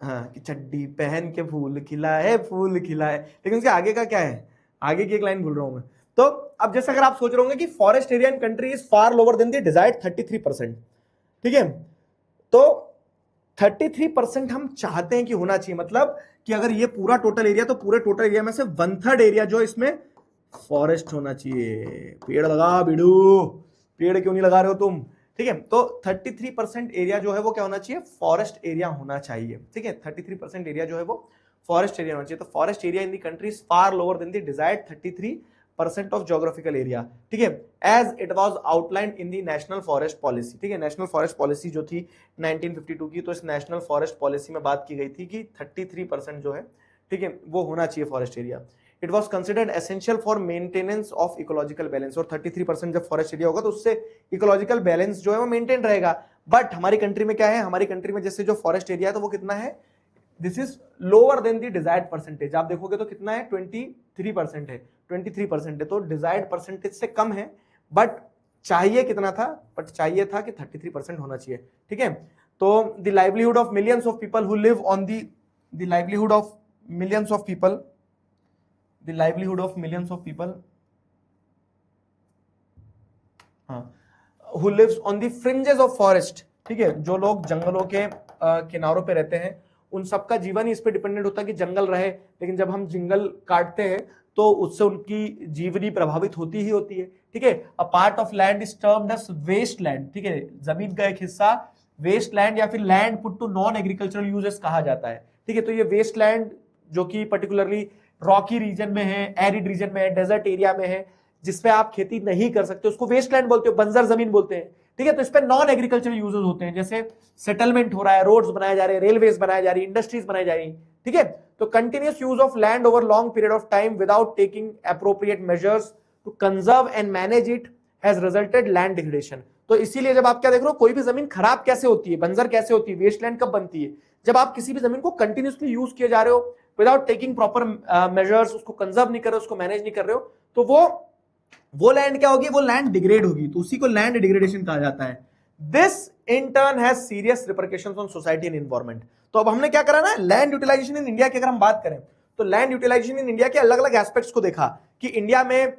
हाँ, कि चड्डी पहन के फूल खिलाए फूल खिलाए, लेकिन उसके आगे का क्या है, आगे की एक लाइन भूल रहा हूं मैं। तो अब जैसे अगर आप सोच रहे होंगे कि forest area in country is far lower than the desired 33%, ठीक है, तो 33% हम चाहते हैं कि होना चाहिए, मतलब कि अगर ये पूरा टोटल एरिया, तो पूरे टोटल एरिया में से 1/3 एरिया जो इसमें फॉरेस्ट होना चाहिए। पेड़ लगा बिडू, पेड़ क्यों नहीं लगा रहे हो तुम, ठीक है। तो 33% एरिया जो है वो क्या होना चाहिए, फॉरेस्ट एरिया होना चाहिए, ठीक है। 33% एरिया जो है वो फॉरेस्ट एरिया होना चाहिए। तो forest area in the country is far lower than the desired 33% of geographical area, ठीक है, as it was outlined in the national forest policy, ठीक है। नेशनल फॉरेस्ट पॉलिसी जो थी 1952 की, तो इस नेशनल फॉरेस्ट पॉलिसी में बात की गई थी कि 33% जो है, ठीक है, वो होना चाहिए forest area. It was considered essential for maintenance of ecological balance, और 33% जब फॉरेस्ट एरिया होगा तो उससे इकोलॉजिकल बैलेंस जो है वो मेंटेन रहेगा। बट हमारी कंट्री में क्या है, हमारी कंट्री में जैसे जो फॉरेस्ट एरिया है तो वो कितना है, this is lower than the desired percentage. आप देखोगे तो कितना है, 23% है, 23% है, तो डिजायर्ड परसेंटेज से कम है, बट चाहिए कितना था, बट चाहिए था कि 33% होना चाहिए, ठीक है। तो the livelihood of millions of people who live on the livelihood of millions of people, the livelihood of millions of people who lives on the fringes of forest, ठीक है, जो लोग जंगलों के किनारों पे रहते हैं, उन सबका जीवन ही इस पे डिपेंडेंट होता है कि जंगल रहे। लेकिन जब हम जंगल काटते हैं तो उससे उनकी जीवनी प्रभावित होती ही होती है, ठीक है। A part of land is termed as waste land, ठीक है, जमीन का एक हिस्सा वेस्ट लैंड या फिर land put to non agricultural uses कहा जाता है, ठीक है। तो ये वेस्ट लैंड जो कि पर्टिकुलरली रॉकी रीजन में है, एरिड रीजन में है, डेजर्ट एरिया में है, जिसपे आप खेती नहीं कर सकते, उसको वेस्टलैंड बोलते हो, बंजर जमीन बोलते हैं, ठीक है। तो इस पे नॉन एग्रीकल्चरल यूजेस होते हैं, जैसे सेटलमेंट हो रहा है, रोड्स बनाए जा रहे हैं, रेलवेज बनाए जा रही है, इंडस्ट्रीज बनाई जा रही है, ठीक है। तो continuous use of land over long period of time without taking appropriate measures to conserve and manage it has resulted land degradation. तो इसीलिए जब आप क्या देख रहे हो, कोई भी जमीन खराब कैसे होती है, बंजर कैसे होती है, वेस्टलैंड कब बनती है, जब आप किसी भी जमीन को कंटिन्यूअसली यूज किए जा रहे हो विदाउट टेकिंग प्रॉपर मेजर्स, उसको कंजर्व नहीं कर रहे हो, उसको मैनेज नहीं कर रहे हो, तो वो लैंड क्या होगी, वो लैंड डिग्रेड होगी, तो उसी को लैंड डिग्रेडेशन कहा जाता है। This in turn has serious repercussions on society and environment. तो अब हमने क्या करा ना, लैंड यूटिलाइजेशन इन इंडिया की अगर हम बात करें तो लैंड यूटिलाइजेशन इन इंडिया के अलग अलग एस्पेक्ट्स को देखा कि इंडिया में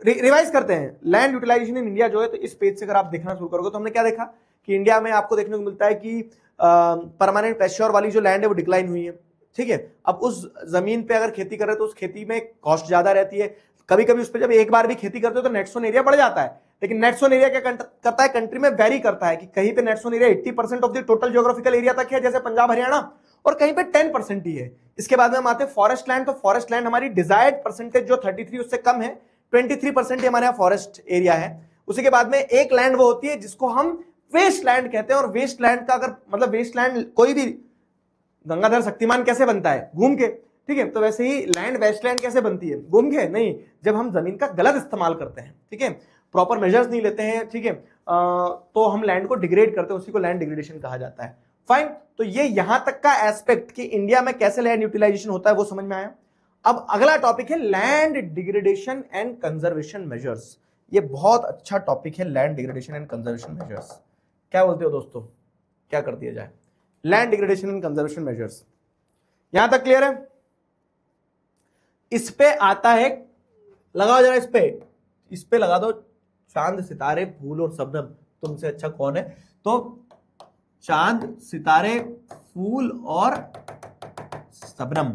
रिवाइज करते हैं लैंड यूटिलाइजेशन इन इंडिया जो है। तो इस पेज से अगर आप देखना शुरू करोगे तो हमने क्या देखा कि इंडिया में आपको देखने को मिलता है कि परमानेंट पैश्योर वाली जो लैंड है वो डिक्लाइन हुई है, ठीक है। अब उस जमीन पे अगर खेती कर रहे हो तो उस खेती में कॉस्ट ज्यादा रहती है, कभी कभी उस पर जब एक बार भी खेती करते हो तो नेट सोन एरिया बढ़ जाता है। लेकिन नेट सोन एरिया क्या करता है, कंट्री में वेरी करता है कि कहीं पे net sown area 80% of the total geographical area तक है, जैसे पंजाब हरियाणा, और कहीं पे 10% ही है। इसके बाद में हम आते हैं फॉरेस्ट लैंड। तो फॉरेस्ट लैंड हमारी डिजायर्ड परसेंटेज जो 33 उससे कम है, 23% ही हमारे यहाँ फॉरेस्ट एरिया है। उसी के बाद में एक लैंड वो होती है जिसको हम वेस्ट लैंड कहते हैं, और वेस्ट लैंड का अगर मतलब वेस्ट लैंड कोई भी गंगाधर शक्तिमान कैसे बनता है, घूम के, ठीक है। तो वैसे ही लैंड वेस्टलैंड कैसे बनती है, घूम के नहीं, जब हम जमीन का गलत इस्तेमाल करते हैं, ठीक है, प्रॉपर मेजर्स नहीं लेते हैं, ठीक है, तो हम लैंड को डिग्रेड करते हैं, उसी को लैंड डिग्रेडेशन कहा जाता है। फाइन, तो ये यहां तक का एस्पेक्ट कि इंडिया में कैसे लैंड यूटिलाइजेशन होता है वो समझ में आया। अब अगला टॉपिक है land degradation and conservation measures. ये बहुत अच्छा टॉपिक है, land degradation and conservation measures. क्या बोलते हो दोस्तों, क्या कर दिया जाए, land degradation and conservation measures, यहां तक क्लियर है। इस पे आता है, लगाओ जरा इस पे लगा दो, चांद सितारे फूल और शबनम, तुमसे अच्छा कौन है। तो चांद सितारे फूल और शबनम,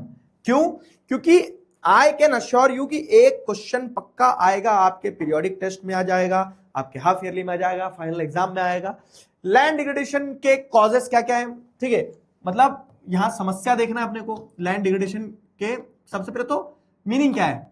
क्यों, क्योंकि आई कैन अश्योर यू कि एक क्वेश्चन पक्का आएगा, आपके पीरियोडिक टेस्ट में आ जाएगा, आपके हाफ ईयरली में आ जाएगा, फाइनल एग्जाम में आएगा। लैंड डिग्रेडेशन के कॉजेस क्या क्या है, ठीक है, मतलब यहां समस्या देखना है अपने को। लैंड डिग्रेडेशन के सबसे पहले तो मीनिंग क्या है,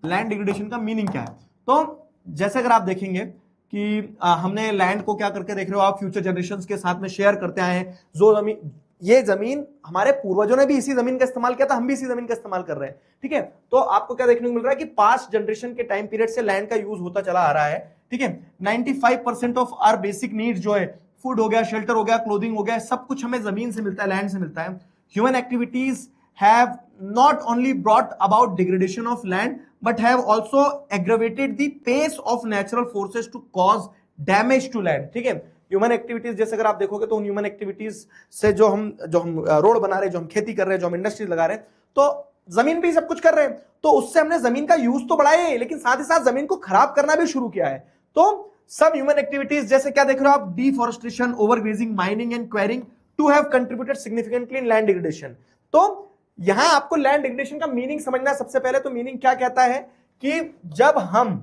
लैंड डिग्रेडेशन का मीनिंग क्या है। तो जैसे अगर आप देखेंगे कि हमने लैंड को क्या करके देख रहे हो आप, फ्यूचर जनरेशंस के साथ में शेयर करते आए हैं। जो जमीन, ये जमीन हमारे पूर्वजों ने भी इसी जमीन का इस्तेमाल किया था, हम भी इसी जमीन का इस्तेमाल कर रहे हैं, ठीक है। तो आपको क्या देखने को मिल रहा है कि पास्ट जनरेशन के टाइम पीरियड से लैंड का यूज होता चला आ रहा है, ठीक है। 95% ऑफ आवर बेसिक नीड्स जो है, फूड हो गया, शेल्टर हो गया, क्लोथिंग हो गया, सब कुछ हमें जमीन से मिलता है, लैंड से मिलता है। Human activities have not only brought about degradation of land but have also aggravated the pace of natural forces to cause damage to land, ठीक है। ह्यूमन एक्टिविटीज जैसे अगर आप देखोगे तो उन ह्यूमन एक्टिविटीज से जो हम रोड बना रहे हैं, जो हम खेती कर रहे हैं, जो हम इंडस्ट्रीज लगा रहे हैं, तो जमीन पे ही सब कुछ कर रहे हैं, तो उससे हमने जमीन का यूज तो बढ़ाया है, लेकिन साथ ही साथ जमीन को खराब करना भी शुरू किया है। तो सब ह्यूमन एक्टिविटीज जैसे क्या देख रहे हो आप, deforestation, overgrazing, mining and quarrying to have contributed significantly in land degradation. तो यहां आपको लैंड डिग्रेडेशन का मीनिंग समझना है। सबसे पहले तो मीनिंग क्या कहता है कि जब हम,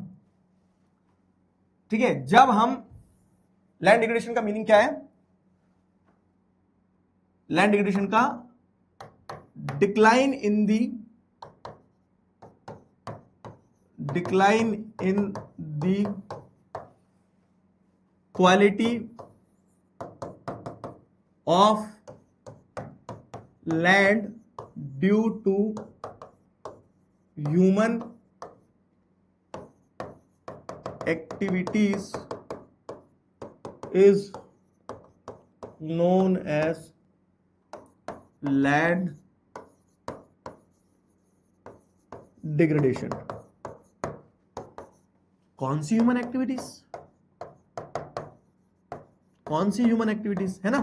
ठीक है, जब हम, लैंड डिग्रेडेशन का मीनिंग क्या है, लैंड डिग्रेडेशन का decline in the quality of land due to human activities is known as land degradation। कौन सी ह्यूमन एक्टिविटीज, कौन सी ह्यूमन एक्टिविटीज, है ना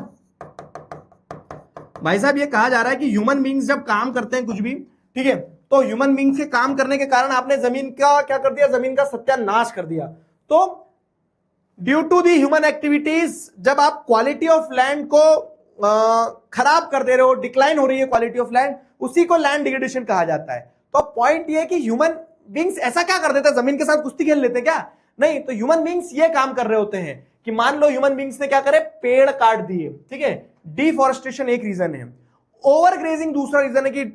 भाई साहब। ये कहा जा रहा है कि ह्यूमन बींग्स जब काम करते हैं कुछ भी, ठीक है, तो ह्यूमन बींग्स के काम करने के कारण आपने जमीन का क्या कर दिया, जमीन का सत्यानाश कर दिया। तो due to the human activities, जब आप क्वालिटी ऑफ लैंड को खराब कर दे रहे हो, डिक्लाइन हो रही है क्वालिटी ऑफ लैंड, उसी को लैंड डिग्रेडेशन कहा जाता है। तो पॉइंट ये है कि ह्यूमन बींग्स ऐसा क्या कर देते हैं, जमीन के साथ कुश्ती खेल लेते हैं क्या? नहीं, तो ह्यूमन बींग्स ये काम कर रहे होते हैं कि मान लो ह्यूमन बींग्स ने क्या करे, पेड़ काट दिए, ठीक है, डिफॉरेस्टेशन एक रीजन है, ओवर ग्रेजिंग दूसरा रीजन है कि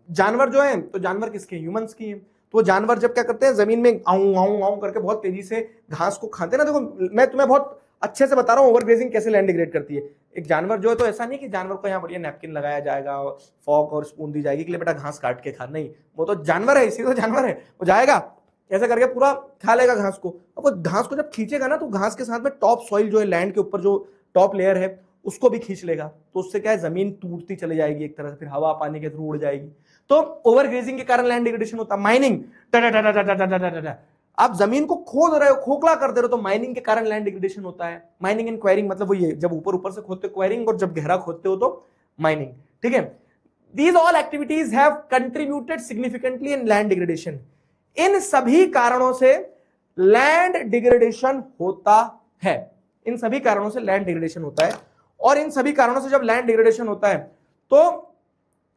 जानवर जो है, तो जानवर किसके, ह्यूमंस की है। तो जानवर जब क्या करते हैं, जमीन में आऊं आऊं आऊं करके बहुत तेजी से घास को खाते हैं ना। देखो मैं तुम्हें बहुत अच्छे से बता रहा हूं ओवरग्रेजिंग कैसे लैंड डिग्रेड करती है। एक जानवर जो है, तो ऐसा नहीं कि जानवर को यहाँ बढ़िया नैपकिन लगाया जाएगा, फॉक और स्पून दी जाएगी कि ले बेटा घास काट के खा, नहीं, वो तो जानवर है, इसी तो जानवर है, वो जाएगा ऐसा करके पूरा खा लेगा घास को। अब वो घास को जब खींचेगा ना, तो घास के साथ में टॉप सॉइल जो है, लैंड के ऊपर जो टॉप लेयर है, उसको भी खींच लेगा। तो उससे क्या है, जमीन टूटती चली जाएगी एक तरह से, फिर हवा पानी के थ्रू उड़ जाएगी। तो ओवरग्रेजिंग के कारण लैंड डिग्रेडेशन होता है। माइनिंग, आप जमीन को खोद रहे हो, खोखला कर दे रहे हो, तो माइनिंग के कारण लैंड डिग्रेडेशन होता है। माइनिंग एंड क्वेरिंग मतलब वो ये, जब ऊपर ऊपर से खोदते हो क्वेरिंग, और जब गहरा खोदते हो तो माइनिंग, ठीक है। These all activities have contributed significantly in land degradation. इन सभी कारणों से लैंड डिग्रेडेशन होता है, इन सभी कारणों से लैंड डिग्रेडेशन होता है। और इन सभी कारणों से जब लैंड डिग्रेडेशन होता है, तो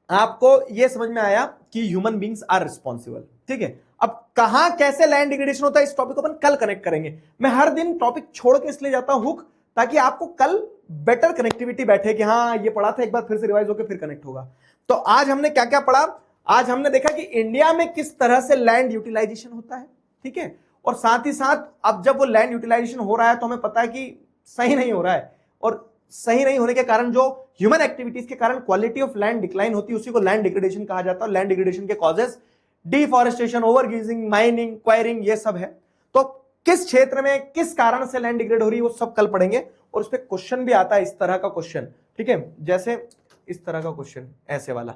आपको यह समझ में आया कि ह्यूमन बींग्स आर रिस्पॉन्सिबल, ठीक है। अब कहां कैसे लैंड डिग्रेडेशन होता है, इस टॉपिक को अपन कल कनेक्ट करेंगे। मैं हर दिन टॉपिक छोड़ के इसलिए जाता हूं हुक, ताकि आपको कल बेटर कनेक्टिविटी बैठे कि हाँ ये पढ़ा था, एक बार फिर से रिवाइज होकर फिर कनेक्ट होगा। तो आज हमने क्या क्या पढ़ा, आज हमने देखा कि इंडिया में किस तरह से लैंड यूटिलाइजेशन होता है, ठीक है। और साथ ही साथ अब जब वो लैंड यूटिलाइजेशन हो रहा है, तो हमें पता है कि सही नहीं हो रहा है, और सही नहीं होने के कारण जो ह्यूमन एक्टिविटीज के कारण क्वालिटी ऑफ लैंड डिक्लाइन होती है, उसी को लैंड डिग्रेडेशन कहा जाता है। लैंड डिग्रेडेशन के कॉजेस डिफॉरेस्टेशन, ओवरग्रीजिंग, माइनिंग, क्वायरिंग, ये सब है। तो किस क्षेत्र में किस कारण से लैंड डिग्रेड हो रही है, वो सब कल पढ़ेंगे। और उस पर क्वेश्चन भी आता है, इस तरह का क्वेश्चन, ठीक है, जैसे इस तरह का क्वेश्चन, ऐसे वाला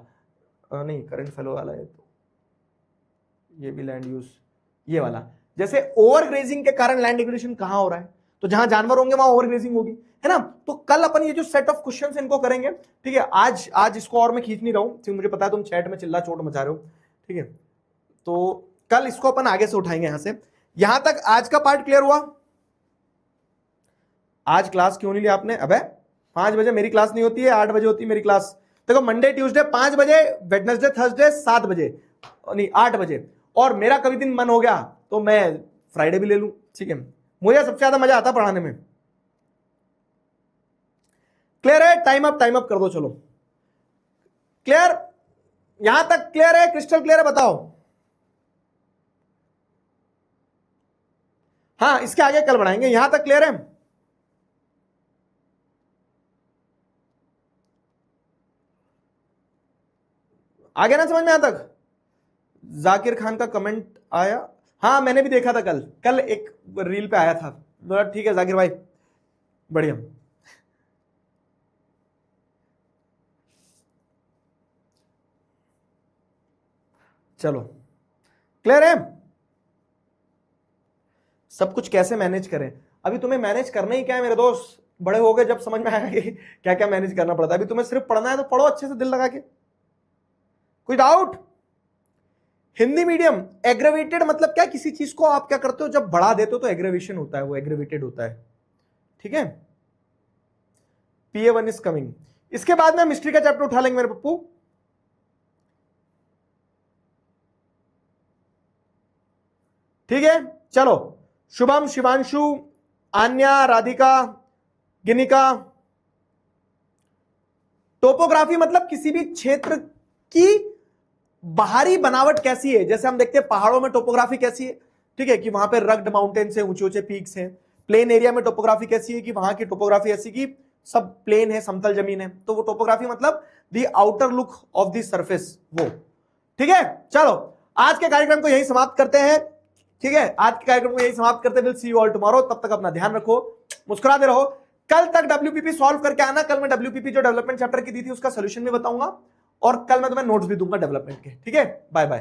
नहीं, करंट फेलो वाला है, तो ये भी लैंड यूज, ये वाला, जैसे ओवरग्रेजिंग के कारण लैंड डिग्रेडेशन कहां हो रहा है, तो जहां जानवर होंगे वहां ओवरग्रेजिंग होगी, है ना। तो कल अपन ये जो सेट ऑफ क्वेश्चंस इनको करेंगे, ठीक है। आज इसको और मैं खींच नहीं रहा हूं, क्योंकि मुझे पता है तुम चैट में चिल्ला चोट मचा रहे हो, ठीक है। तो कल इसको अपन आगे से उठाएंगे यहां से। यहां तक आज का पार्ट क्लियर हुआ? आज क्लास क्यों नहीं लिया आपने? अबे 5 बजे मेरी क्लास नहीं होती है, 8 बजे होती है मेरी क्लास। देखो मंडे ट्यूसडे 5 बजे, वेडनेसडे थर्सडे 7 बजे, नहीं 8 बजे। और मेरा कभी दिन मन हो गया तो मैं फ्राइडे भी ले लूं, ठीक है। मुझे सबसे ज्यादा मजा आता पढ़ाने में। क्लियर है? टाइम अप कर दो, चलो। क्लियर? यहां तक क्लियर है? क्रिस्टल क्लियर है? बताओ। हाँ, इसके आगे कल बढ़ाएंगे। यहां तक क्लियर है? आगे ना समझ में? यहां तक जाकिर खान का कमेंट आया? हाँ, मैंने भी देखा था कल एक रील पे आया था। ठीक है जाकिर भाई, बढ़िया। चलो, क्लियर है? सब कुछ कैसे मैनेज करें? अभी तुम्हें मैनेज करना ही क्या है मेरे दोस्त, बड़े हो गए जब समझ में आएगा कि क्या क्या मैनेज करना पड़ता है। अभी तुम्हें सिर्फ पढ़ना है तो पढ़ो अच्छे से दिल लगा के। कोई डाउट? हिंदी मीडियम एग्रेवेटेड मतलब क्या, किसी चीज को आप क्या करते हो जब बढ़ा देते हो तो एग्रेवेशन होता है, वो एग्रेवेटेड होता है, ठीक है। PA1 is coming. इसके बाद में मिस्ट्री का चैप्टर उठा लेंगे मेरे पप्पू। ठीक है, चलो। शुभम, शिवांशु, आन्या, राधिका, गिनिका। टोपोग्राफी मतलब किसी भी क्षेत्र की बाहरी बनावट कैसी है, जैसे हम देखते हैं पहाड़ों में टोपोग्राफी कैसी है, ठीक है, कि वहां पे रग्ड माउंटेन्स है, ऊंचे ऊंचे पीक्स हैं। प्लेन एरिया में टोपोग्राफी कैसी है, कि वहां की टोपोग्राफी ऐसी कि सब प्लेन है, समतल जमीन है। तो वो टोपोग्राफी मतलब the outer look of the surface, वो। ठीक है, चलो आज के कार्यक्रम को यही समाप्त करते हैं। ठीक है, आज के कार्यक्रम को यही समाप्त करते हैं। Will see you all tomorrow. तब तक अपना ध्यान रखो, मुस्कुराते रहो। कल तक WPP सॉल्व करके आना। कल मैं WPP जो डेवलपमेंट चैप्टर की दी थी उसका सोल्यूशन भी बताऊंगा, और कल मैं तुम्हें नोट्स भी दूंगा डेवलपमेंट के। ठीक है, बाय बाय।